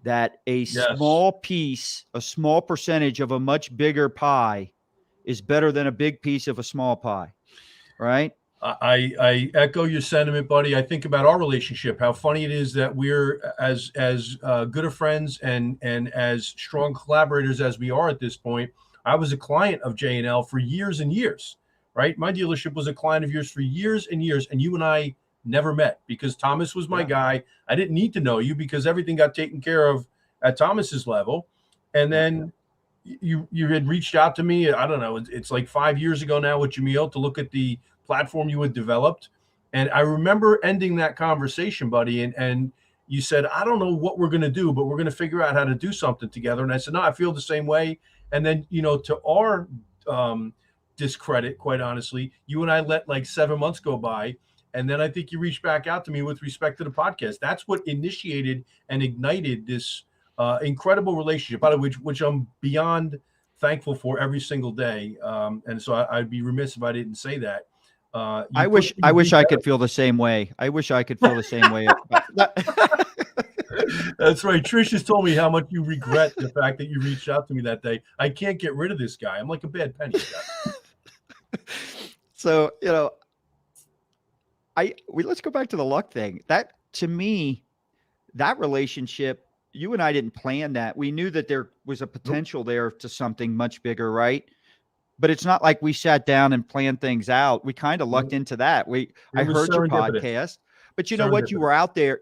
that a Yes. small piece, a small percentage of a much bigger pie is better than a big piece of a small pie. Right. I echo your sentiment, buddy. I think about our relationship, how funny it is that we're as good of friends and as strong collaborators as we are at this point. I was a client of J&L for years and years, right? My dealership was a client of yours for years and years, and you and I never met because Thomas was my guy. I didn't need to know you because everything got taken care of at Thomas's level, and then you had reached out to me. I don't know. It's like 5 years ago now with Jamil to look at the platform you had developed. And I remember ending that conversation, buddy. And you said, I don't know what we're going to do, but we're going to figure out how to do something together. And I said, no, I feel the same way. And then, to our discredit, quite honestly, you and I let like 7 months go by. And then I think you reached back out to me with respect to the podcast. That's what initiated and ignited this incredible relationship, by the way, which I'm beyond thankful for every single day. And so I'd be remiss if I didn't say that. I wish I could feel the same way. I wish I could feel the same way. That's right. Trish has told me how much you regret the fact that you reached out to me that day. I can't get rid of this guy. I'm like a bad penny. So, let's go back to the luck thing. That, to me, that relationship, you and I didn't plan that. We knew that there was a potential there to something much bigger, right? But it's not like we sat down and planned things out. We kind of lucked into that. I heard your podcast, but you know what? You were out there.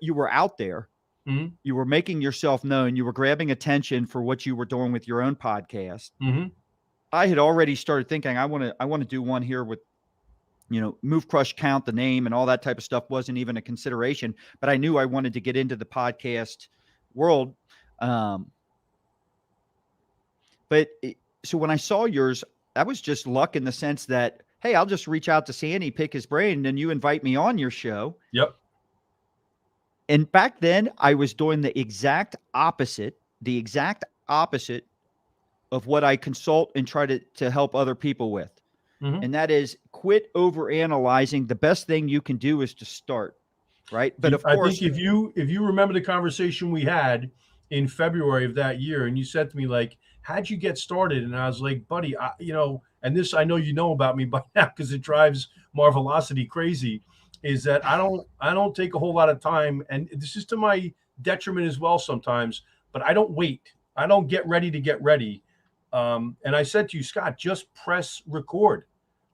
Mm-hmm. You were making yourself known. You were grabbing attention for what you were doing with your own podcast. Mm-hmm. I had already started thinking, I want to do one here with, Move, Crush, Count, the name and all that type of stuff wasn't even a consideration, but I knew I wanted to get into the podcast world. So when I saw yours, that was just luck in the sense that, hey, I'll just reach out to Sandy, pick his brain, and then you invite me on your show. Yep. And back then I was doing the exact opposite of what I consult and try to help other people with. Mm-hmm. And that is quit over analyzing. The best thing you can do is to start. Right. But of course, I think if you remember the conversation we had in February of that year, and you said to me, like, how'd you get started? And I was like, buddy, and this I know you know about me by now because it drives Marvelocity crazy, is that I don't take a whole lot of time, and this is to my detriment as well sometimes, but I don't wait. I don't get ready to get ready. And I said to you, Scott, just press record.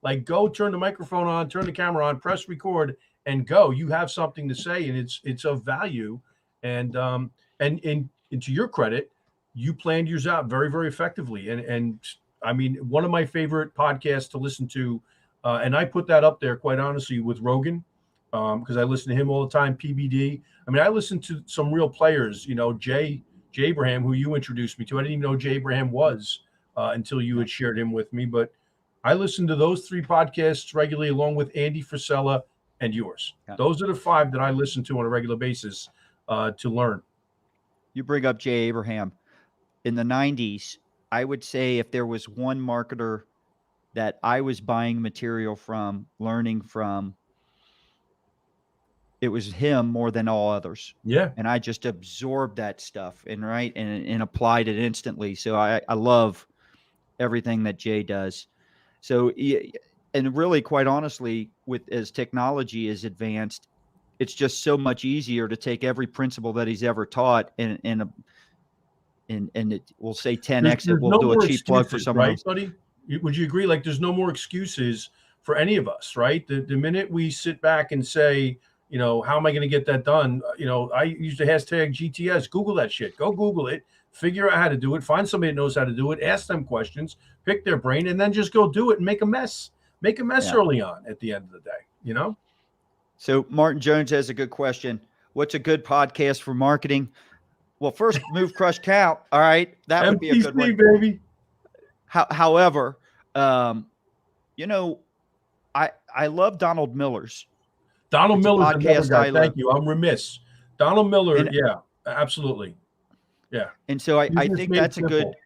Like, go turn the microphone on, turn the camera on, press record, and go. You have something to say, and it's of value. And to your credit, you planned yours out very, very effectively. And I mean, one of my favorite podcasts to listen to, and I put that up there, quite honestly, with Rogan, because I listen to him all the time. PBD. I mean, I listen to some real players. Jay Abraham, who you introduced me to. I didn't even know Jay Abraham was until you had shared him with me. But I listen to those 3 podcasts regularly, along with Andy Frisella and yours. Yeah. Those are the 5 that I listen to on a regular basis to learn. You bring up Jay Abraham. In the 90s, I would say if there was one marketer that I was buying material from, learning from, it was him more than all others. Yeah. And I just absorbed that stuff and applied it instantly. So I love everything that Jay does. So, and really, quite honestly, as technology is advanced, it's just so much easier to take every principle that he's ever taught and we'll say 10x it. We'll do a cheap plug for someone else. Buddy? Would you agree? Like, there's no more excuses for any of us, right? The minute we sit back and say, how am I going to get that done? I use the hashtag GTS. Google that shit. Go Google it. Figure out how to do it. Find somebody that knows how to do it. Ask them questions. Pick their brain, and then just go do it and make a mess. Make a mess early on at the end of the day, So Martin Jones has a good question. What's a good podcast for marketing? Well, first, Move, Crush, Count. All right. That would be a good one. Baby. However, I love Donald Miller's. Donald Miller's podcast. Thank you. I'm remiss. Donald Miller. And, Yeah, absolutely. Yeah. And so I You just think made it that's a good, simple.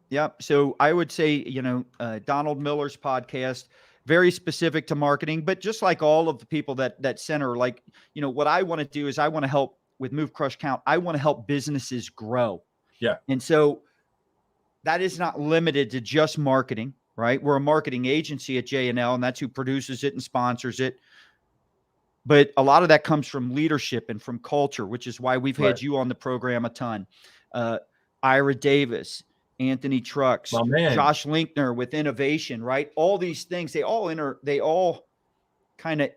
yep. So I would say, Donald Miller's podcast, very specific to marketing, but just like all of the people that center, like, what I want to do is I want to help with Move, Crush, Count. I want to help businesses grow. Yeah. And so that is not limited to just marketing, right? We're a marketing agency at J&L, and that's who produces it and sponsors it. But a lot of that comes from leadership and from culture, which is why we've had you on the program a ton. Ira Davis, Anthony Trucks, My man. Josh Linkner with innovation, right? All these things, they all kind of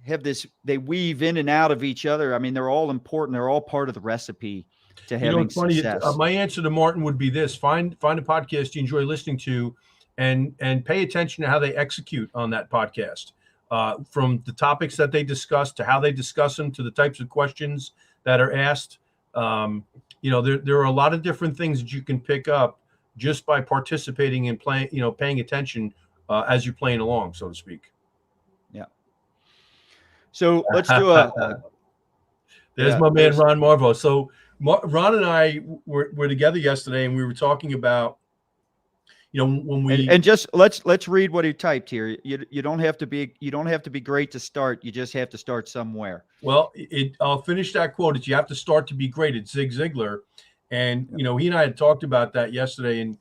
have this, they weave in and out of each other. I mean, they're all important. They're all part of the recipe to having it's funny. success. My answer to Martin would be this: find a podcast you enjoy listening to, and pay attention to how they execute on that podcast. From the topics that they discuss to how they discuss them to the types of questions that are asked. There are a lot of different things that you can pick up just by participating and playing, paying attention as you're playing along, so to speak. Yeah. So let's do There's my man, Ron Marvo. So Ron and I were together yesterday, and we were talking about, when we and just let's read what he typed here. You don't have to be great to start. You just have to start somewhere. Well, I'll finish that quote. It's, you have to start to be great. It's Zig Ziglar, and he and I had talked about that yesterday, and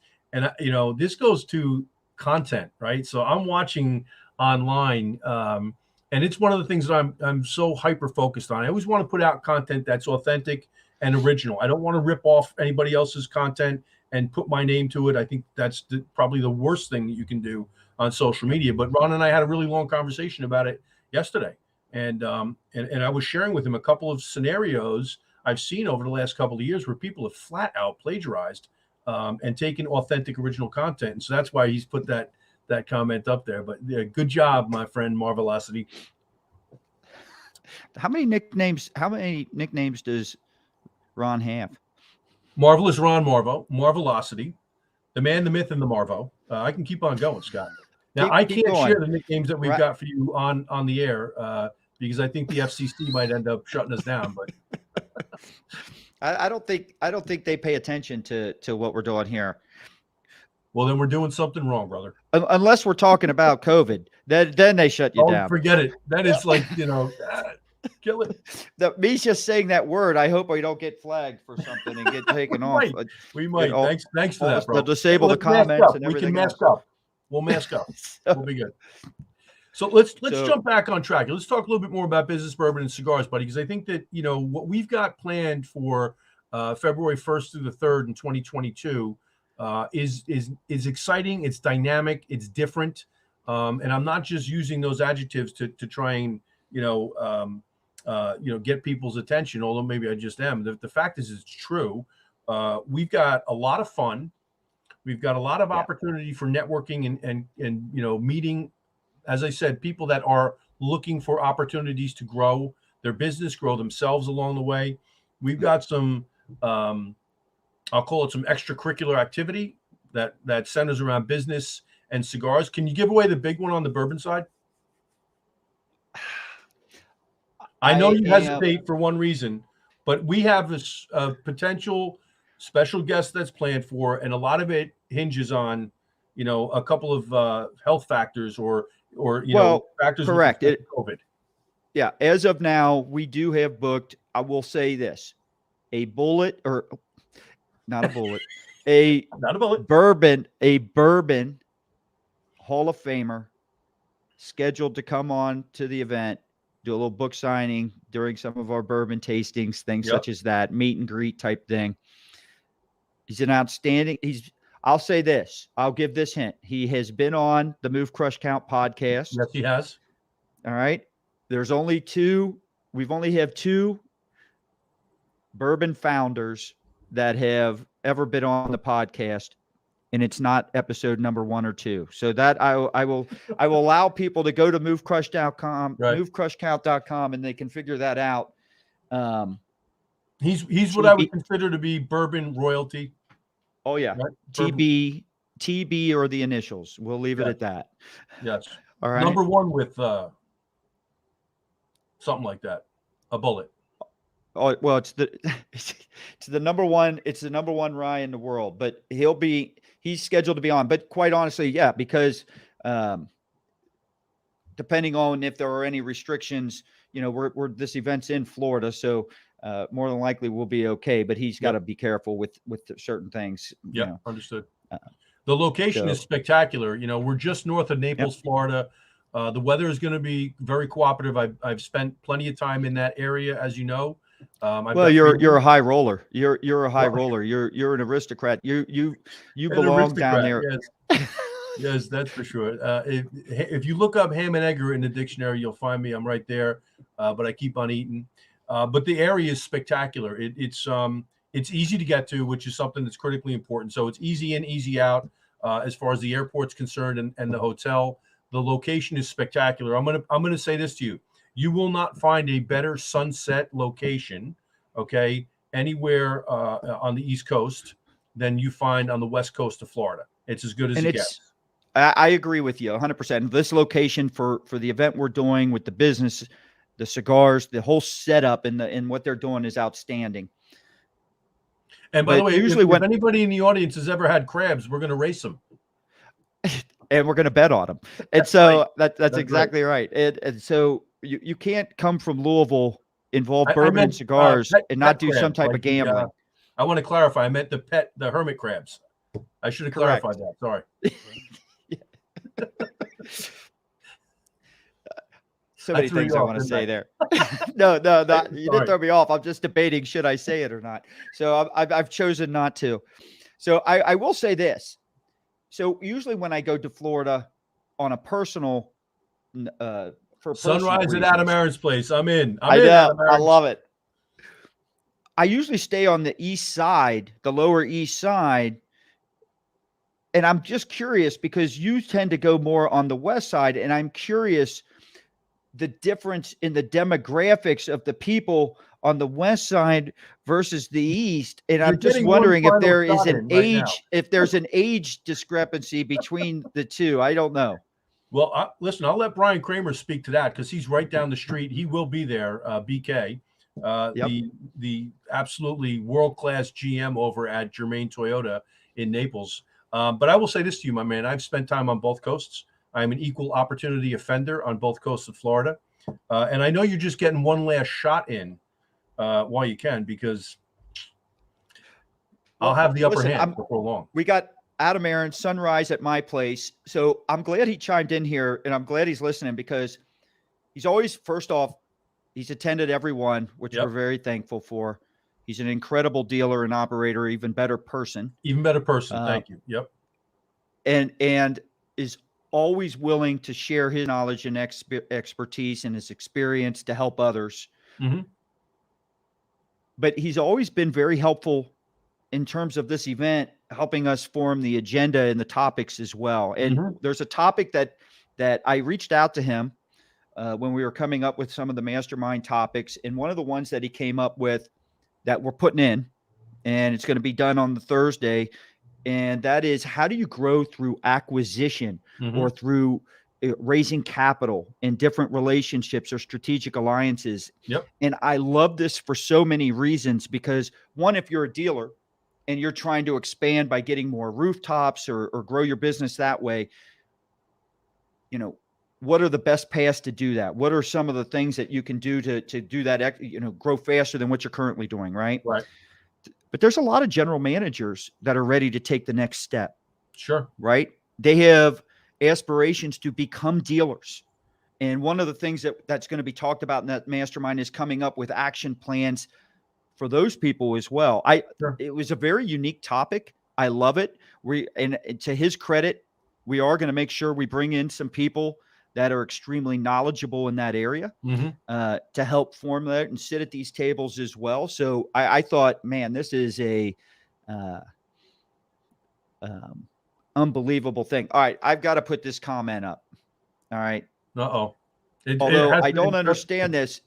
this goes to content, right? So I'm watching online, and it's one of the things that I'm so hyper focused on. I always want to put out content that's authentic and original. I don't want to rip off anybody else's content and put my name to it. I think that's probably the worst thing that you can do on social media. But Ron and I had a really long conversation about it yesterday. And I was sharing with him a couple of scenarios I've seen over the last couple of years where people have flat out plagiarized and taken authentic original content. And so that's why he's put that comment up there. But good job, my friend Marvelocity. How many nicknames does Ron have? Marvelous Ron Marvo, Marvelocity, the man, the myth, and the Marvo. I can keep on going, Scott. Now, I can't share the nicknames that we've got for you on the air because I think the FCC might end up shutting us down. But I don't think they pay attention to what we're doing here. Well, then we're doing something wrong, brother. Unless we're talking about COVID, then they shut you down. Forget it. That is like, kill it. Me just saying that word, I hope we don't get flagged for something and get taken off. We might. Thanks for that, bro. They'll disable the comments and everything. We can mask up. We'll mask up. We'll be good. So let's jump back on track. Let's talk a little bit more about business, bourbon, and cigars, buddy, because I think that what we've got planned for February 1st through the 3rd in 2022 is exciting. It's dynamic. It's different. And I'm not just using those adjectives to try and get people's attention, although maybe I just am. The fact is, it's true. We've got a lot of fun. We've got a lot of opportunity for networking and meeting, as I said, people that are looking for opportunities to grow their business, grow themselves along the way. We've got some, I'll call it some extracurricular activity that centers around business and cigars. Can you give away the big one on the bourbon side? I know you hesitate for one reason, but we have a potential special guest that's planned for, and a lot of it hinges on, a couple of health factors or factors. Correct. COVID. Yeah. As of now, we do have booked. I will say this: a bullet, or not a bullet, not a bullet, a bourbon Hall of Famer scheduled to come on to the event, do a little book signing during some of our bourbon tastings, things such as that, meet and greet type thing. He's an outstanding. I'll say this. I'll give this hint. He has been on the Move, Crush, Count podcast. Yes, he has. All right. There's only two. We've only have two bourbon founders that have ever been on the podcast, and it's not episode number 1 or 2. So that I will allow people to go to movecrush.com, movecrushcount.com, and they can figure that out. He's what I would consider to be bourbon royalty. Oh yeah. Right? TB or the initials. We'll leave it at that. Yes. All right. Number 1 with something like that. A bullet. Oh, well, it's the it's the number one. It's the number one rye in the world, but he's scheduled to be on. But quite honestly, yeah, because um, depending on if there are any restrictions, we're this event's in Florida, so more than likely we'll be okay. But he's got to be careful with certain things. Yeah, understood. The location is spectacular. We're just north of Naples, Florida. The weather is going to be very cooperative. I've spent plenty of time in that area, as you know. Well, you're a high roller. You're a high roller. You're an aristocrat. You belong down there. Yes. Yes, that's for sure. If you look up ham and egger in the dictionary, you'll find me. I'm right there, but I keep on eating. But the area is spectacular. It's easy to get to, which is something that's critically important. So it's easy in, easy out as far as the airport's concerned and the hotel. The location is spectacular. I'm gonna say this to you. You will not find a better sunset location, okay, anywhere on the East Coast than you find on the West Coast of Florida. It's as good as it gets. I agree with you 100%. This location for the event we're doing with the business, the cigars, the whole setup and what they're doing is outstanding. And by the way, usually if anybody in the audience has ever had crabs, we're going to race them. And we're going to bet on them. And so that's exactly right. And so you can't come from Louisville, involve bourbon and cigars, and not do some type of gambling. I want to clarify. I meant the hermit crabs. I should have clarified that. Sorry. So many things I want to say there. No, you didn't throw me off. I'm just debating, should I say it or not? So I've chosen not to. So I will say this. So usually when I go to Florida on a personal, for sunrise at Adam Aaron's place, I'm in. I love it. I usually stay on the east side, the lower east side. And I'm just curious because you tend to go more on the west side. And I'm curious the difference in the demographics of the people on the west side versus the east. And I'm just wondering if there is an age, if there's an age discrepancy between the two. I don't know. Well, listen, I'll let Brian Kramer speak to that because he's right down the street. He will be there, BK, the absolutely world-class GM over at Germain Toyota in Naples. But I will say this to you, my man. I've spent time on both coasts. I'm an equal opportunity offender on both coasts of Florida. And I know you're just getting one last shot in while you can, because I'll have the upper hand before long. We got Adam Aaron, sunrise at my place. So I'm glad he chimed in here, and I'm glad he's listening because he's always, first off, he's attended every one, which we're very thankful for. He's an incredible dealer and operator, even better person. Even better person. Thank you. Yep. And is always willing to share his knowledge and expertise and his experience to help others. Mm-hmm. But he's always been very helpful in terms of this event, helping us form the agenda and the topics as well. And there's a topic that I reached out to him when we were coming up with some of the mastermind topics. And one of the ones that he came up with that we're putting in, and it's going to be done on the Thursday. And that is, how do you grow through acquisition or through raising capital in different relationships or strategic alliances? Yep. And I love this for so many reasons, because one, if you're a dealer and you're trying to expand by getting more rooftops or grow your business that way, what are the best paths to do that? What are some of the things that you can do to do that, grow faster than what you're currently doing, right? Right. But there's a lot of general managers that are ready to take the next step. Sure. Right. They have aspirations to become dealers. And one of the things that's going to be talked about in that mastermind is coming up with action plans for those people as well. It was a very unique topic. I love it. And to his credit, we are going to make sure we bring in some people that are extremely knowledgeable in that area to help form that and sit at these tables as well. So I thought, man, this is a unbelievable thing. All right, I've got to put this comment up. All right. Although I don't understand this.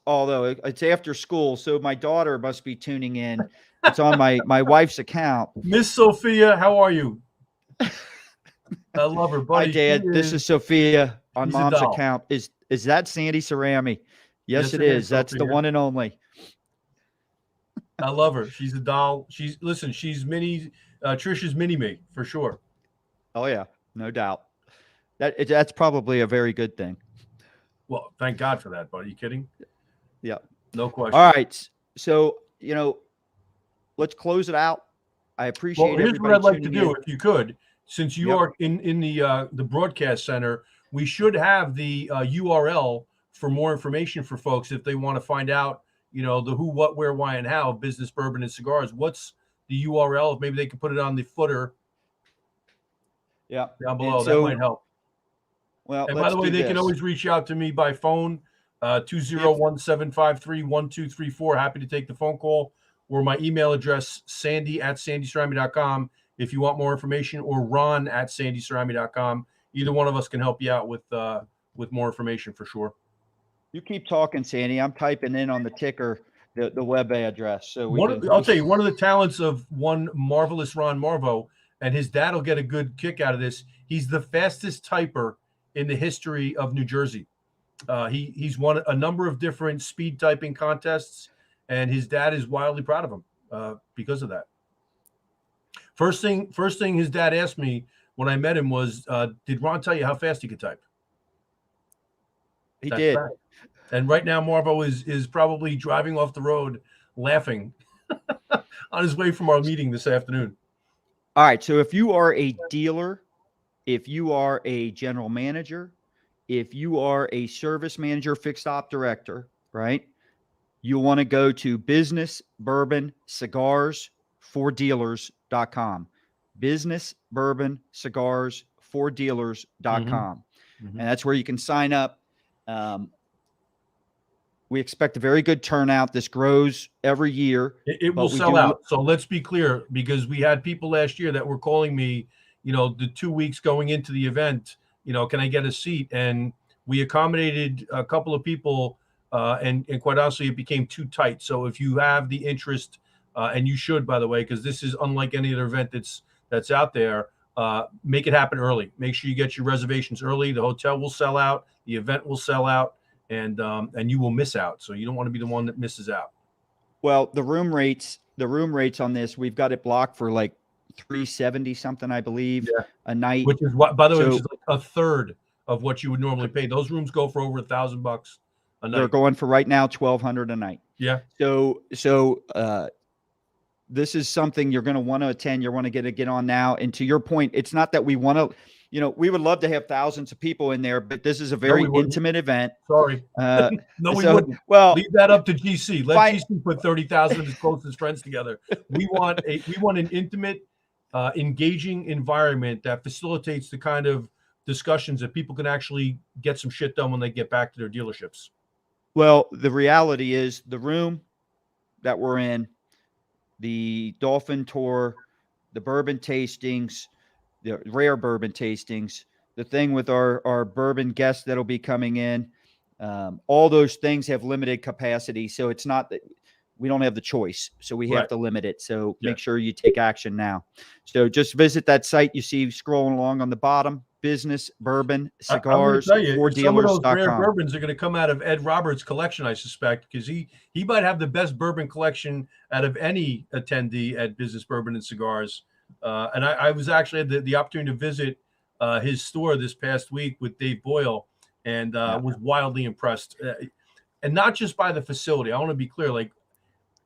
Although it's after school, so my daughter must be tuning in. It's on my wife's account. Miss Sophia, how are you? I love her, buddy. Hi, Dad. This is Sophia on Mom's account. Is that Sandy Cerami? Yes, it is. That's the one and only. I love her. She's a doll. She's mini Trisha's mini me for sure. Oh yeah, no doubt. That's probably a very good thing. Well, thank God for that, buddy. You kidding? Yeah. No question. All right. So, let's close it out. I appreciate Well, here's what everybody I'd like to tuning do, in. if you could, since you are in the broadcast center, we should have the URL for more information for folks if they want to find out, the who, what, where, why, and how of Business Bourbon and Cigars. What's the URL? Maybe they can put it on the footer. Yeah. Down below. That might help. Well, and by the way, they can always reach out to me by phone, 201-753-1234. Happy to take the phone call, or my email address, sandy@sandycerami.com, if you want more information, or ron@sandycerami.com. Either one of us can help you out with more information for sure. You keep talking, Sandy. I'm typing in on the ticker the web address. So I'll tell you, one of the talents of one marvelous Ron Marvo, and his dad will get a good kick out of this. He's the fastest typer in the history of New Jersey. He's won a number of different speed typing contests, and his dad is wildly proud of him because of that. First thing his dad asked me when I met him was, did Ron tell you how fast he could type? He did. Fact. And right now, Marvo is probably driving off the road laughing on his way from our meeting this afternoon. All right. So if you are a dealer, if you are a general manager, if you are a service manager, fixed op director, right, you'll want to go to businessbourbonCigarsForDealers.com. BusinessbourbonCigarsForDealers.com. And that's where you can sign up. We expect a very good turnout. This grows every year. It will sell out. So let's be clear, because we had people last year that were calling me, the 2 weeks going into the event, can I get a seat? And we accommodated a couple of people, and quite honestly, it became too tight. So if you have the interest, and you should, by the way, because this is unlike any other event that's out there, make it happen early. Make sure you get your reservations early. The hotel will sell out. The event will sell out. And you will miss out. So you don't want to be the one that misses out. Well, the room rates on this, we've got it blocked for like $370 something, I believe, a night. Which is what, by the way, which is like a third of what you would normally pay. Those rooms go for over $1,000 a night. They're going for right now $1,200 a night. Yeah. So this is something you're going to want to attend. You want to get on now. And to your point, it's not that we want to. We would love to have thousands of people in there, but this is a very intimate event. Sorry. No, we wouldn't. Well, leave that up to GC. Let GC put 30,000 of his closest friends together. We want an intimate, engaging environment that facilitates the kind of discussions that people can actually get some shit done when they get back to their dealerships. Well, the reality is the room that we're in, the Dolphin Tour, the bourbon tastings, the rare bourbon tastings, the thing with our bourbon guests that'll be coming in, all those things have limited capacity. So it's not that we don't have the choice. So we have to limit it. So make sure you take action now. So just visit that site you see scrolling along on the bottom, Business Bourbon Cigars For Dealers.com. Some of those rare bourbons are going to come out of Ed Roberts' collection, I suspect, because he might have the best bourbon collection out of any attendee at Business Bourbon and Cigars. And I was actually had the opportunity to visit his store this past week with Dave Boyle, and was wildly impressed. And not just by the facility. I want to be clear. Like,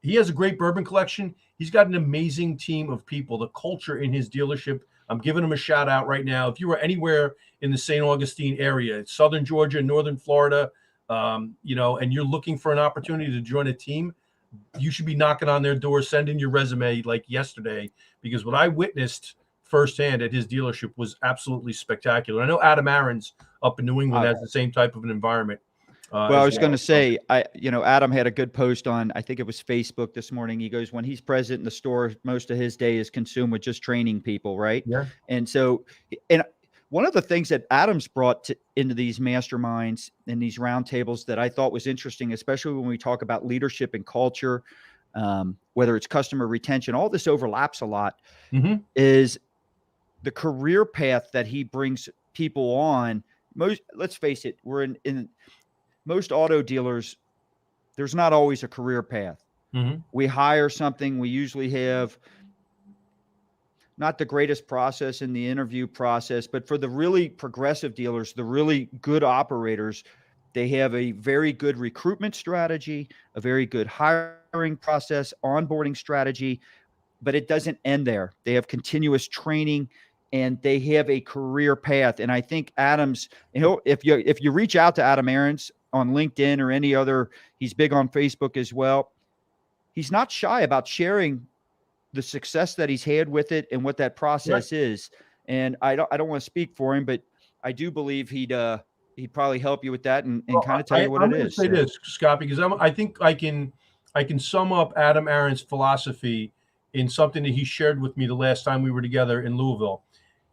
he has a great bourbon collection. He's got an amazing team of people. The culture in his dealership, I'm giving him a shout out right now. If you were anywhere in the St. Augustine area, Southern Georgia, Northern Florida, and you're looking for an opportunity to join a team, you should be knocking on their door, send in your resume like yesterday, because what I witnessed firsthand at his dealership was absolutely spectacular. I know Adam Aarons up in New England has the same type of an environment. Well, I was going to say, Adam had a good post on, I think it was Facebook this morning. He goes, when he's present in the store, most of his day is consumed with just training people, right? Yeah. And so, one of the things that Adam's brought into these masterminds and these roundtables that I thought was interesting, especially when we talk about leadership and culture, whether it's customer retention, all this overlaps a lot, is the career path that he brings people on. Let's face it, we're in most auto dealers, there's not always a career path. We hire something. We usually have not the greatest process in the interview process, but for the really progressive dealers, the really good operators, they have a very good recruitment strategy, a very good hiring process, onboarding strategy, but it doesn't end there. They have continuous training and they have a career path. And I think Adam's, if you reach out to Adam Aarons on LinkedIn or any other, he's big on Facebook as well. He's not shy about sharing the success that he's had with it and what that process is. And I don't want to speak for him, but I do believe he'd probably help you with that and kind of tell you what I'm it going is. to say this, Scott, because I think I can sum up Adam Aarons' philosophy in something that he shared with me the last time we were together in Louisville.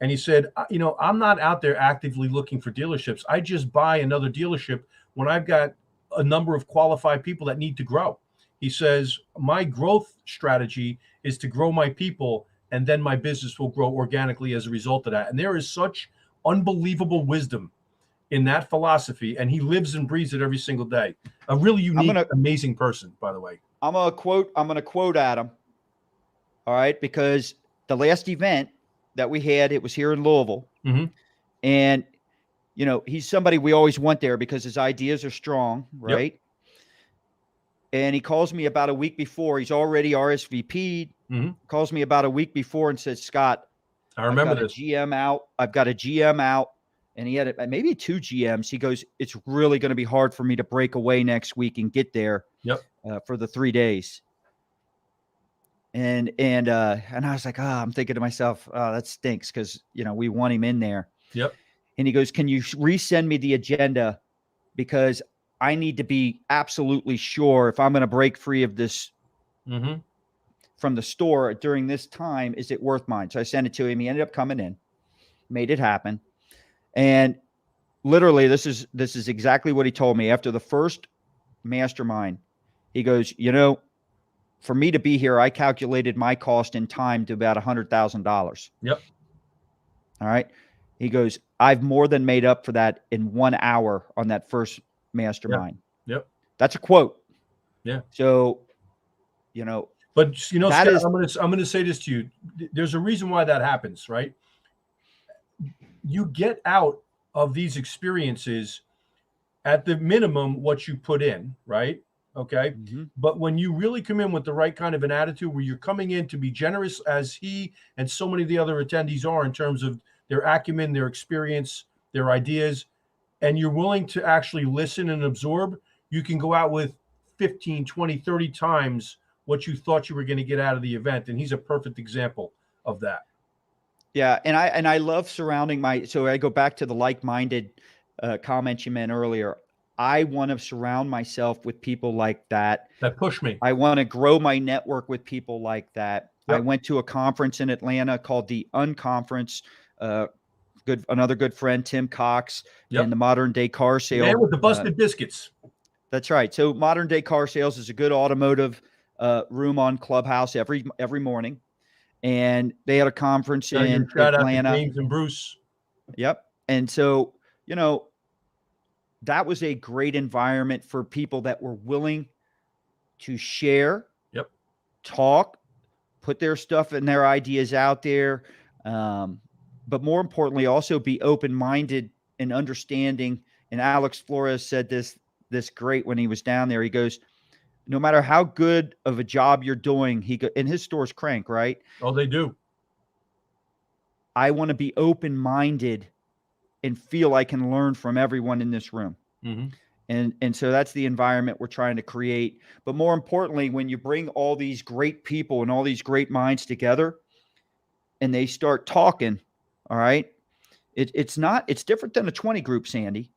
And he said, I'm not out there actively looking for dealerships. I just buy another dealership when I've got a number of qualified people that need to grow. He says, my growth strategy is to grow my people, and then my business will grow organically as a result of that. And there is such unbelievable wisdom in that philosophy, and he lives and breathes it every single day. A really unique, amazing person, by the way. I'm going to quote Adam. All right, because the last event that we had, it was here in Louisville. And, he's somebody we always want there because his ideas are strong, right? Yep. And he calls me about a week before. He's already RSVP'd. Calls me about a week before and says, Scott, I remember I've got a GM out. I've got a GM out. And he had maybe 2 GMs. He goes, it's really going to be hard for me to break away next week and get there for the 3 days. And I was like, I'm thinking to myself, that stinks because, we want him in there. Yep. And he goes, can you resend me the agenda? Because I need to be absolutely sure if I'm going to break free of this from the store during this time, is it worth mine? So I sent it to him. He ended up coming in, made it happen. And literally, this is exactly what he told me. After the first mastermind, he goes, for me to be here, I calculated my cost in time to about $100,000. Yep. All right. He goes, I've more than made up for that in 1 hour on that first mastermind. Yep. That's a quote. Yeah. So, but Scott, is, I'm going to say this to you. There's a reason why that happens, right? You get out of these experiences at the minimum what you put in, right? Okay. But when you really come in with the right kind of an attitude where you're coming in to be generous as he and so many of the other attendees are in terms of their acumen, their experience, their ideas, and you're willing to actually listen and absorb, you can go out with 15, 20, 30 times what you thought you were going to get out of the event. And he's a perfect example of that. Yeah. And I love surrounding so I go back to the like-minded comment you made earlier. I want to surround myself with people like that. That push me. I want to grow my network with people like that. Yep. I went to a conference in Atlanta called the Unconference. Another good friend, Tim Cox, and the Modern Day Car Sale. Man with the busted biscuits. That's right. So Modern Day Car Sales is a good automotive room on Clubhouse every morning. And they had a conference in shout Atlanta. Out to James and Bruce. Yep. And so, that was a great environment for people that were willing to share, talk, put their stuff and their ideas out there. But more importantly, also be open-minded and understanding. And Alex Flores said this great when he was down there. He goes, no matter how good of a job you're doing, and his store's crank, right? Oh, they do. I want to be open-minded and feel I can learn from everyone in this room. And so that's the environment we're trying to create. But more importantly, when you bring all these great people and all these great minds together and they start talking, all right, it's different than a 20 group, Sandy.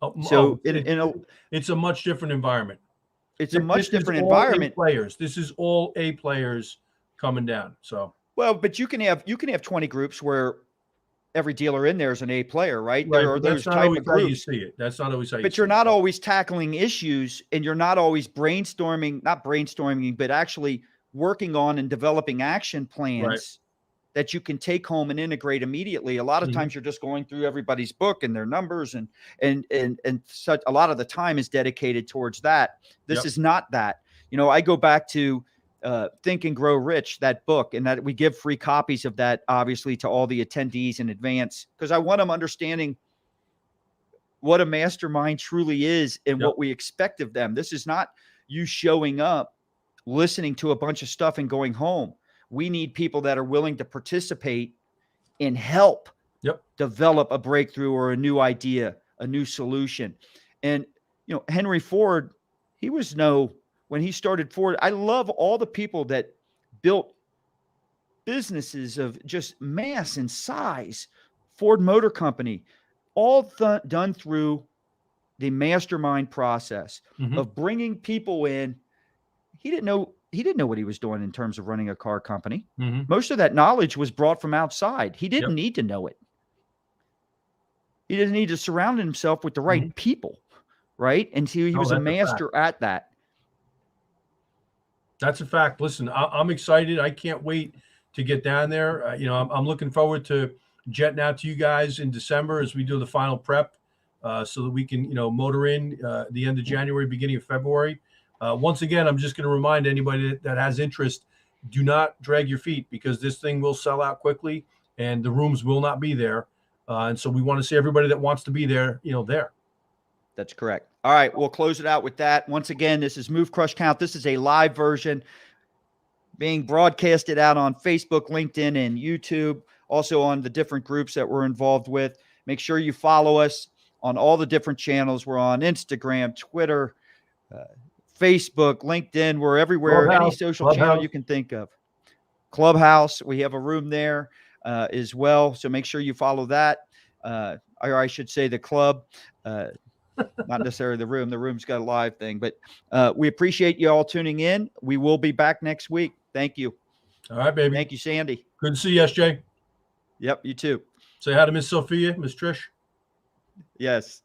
It's a much different environment. It's a much different environment. This is all A players coming down. So, well, but you can have 20 groups where every dealer in there is an A player, right? Right, there are those type of groups. You see it. That's not always how you see it. But you're not always tackling issues, and you're not always not brainstorming, but actually working on and developing action plans that you can take home and integrate immediately. A lot of times you're just going through everybody's book and their numbers and such. A lot of the time is dedicated towards that. This is not that. I go back to Think and Grow Rich, that book, and that we give free copies of that, obviously, to all the attendees in advance, because I want them understanding what a mastermind truly is and what we expect of them. This is not you showing up, listening to a bunch of stuff and going home. We need people that are willing to participate and help develop a breakthrough or a new idea, a new solution. And, Henry Ford, when he started Ford, I love all the people that built businesses of just mass and size. Ford Motor Company, all done through the mastermind process of bringing people in. He didn't know what he was doing in terms of running a car company. Most of that knowledge was brought from outside. He didn't need to know it. He didn't need to surround himself with the right people, right? And he was a master at that. That's a fact. Listen, I'm excited. I can't wait to get down there. I'm looking forward to jetting out to you guys in December as we do the final prep, so that we can, motor in the end of January, beginning of February. Once again, I'm just going to remind anybody that has interest, do not drag your feet, because this thing will sell out quickly and the rooms will not be there. And so we want to see everybody that wants to be there, there. That's correct. All right, we'll close it out with that. Once again, this is Move, Crush, Count. This is a live version being broadcasted out on Facebook, LinkedIn, and YouTube, also on the different groups that we're involved with. Make sure you follow us on all the different channels. We're on Instagram, Twitter, Facebook, LinkedIn. We're everywhere. Clubhouse, any social channel you can think of. Clubhouse, we have a room there as well. So make sure you follow that. Or I should say the club, not necessarily the room. The room's got a live thing. But we appreciate you all tuning in. We will be back next week. Thank you. All right, baby. Thank you, Sandy. Good to see you, SJ. Yep, you too. Say hi to Miss Sophia, Miss Trish. Yes.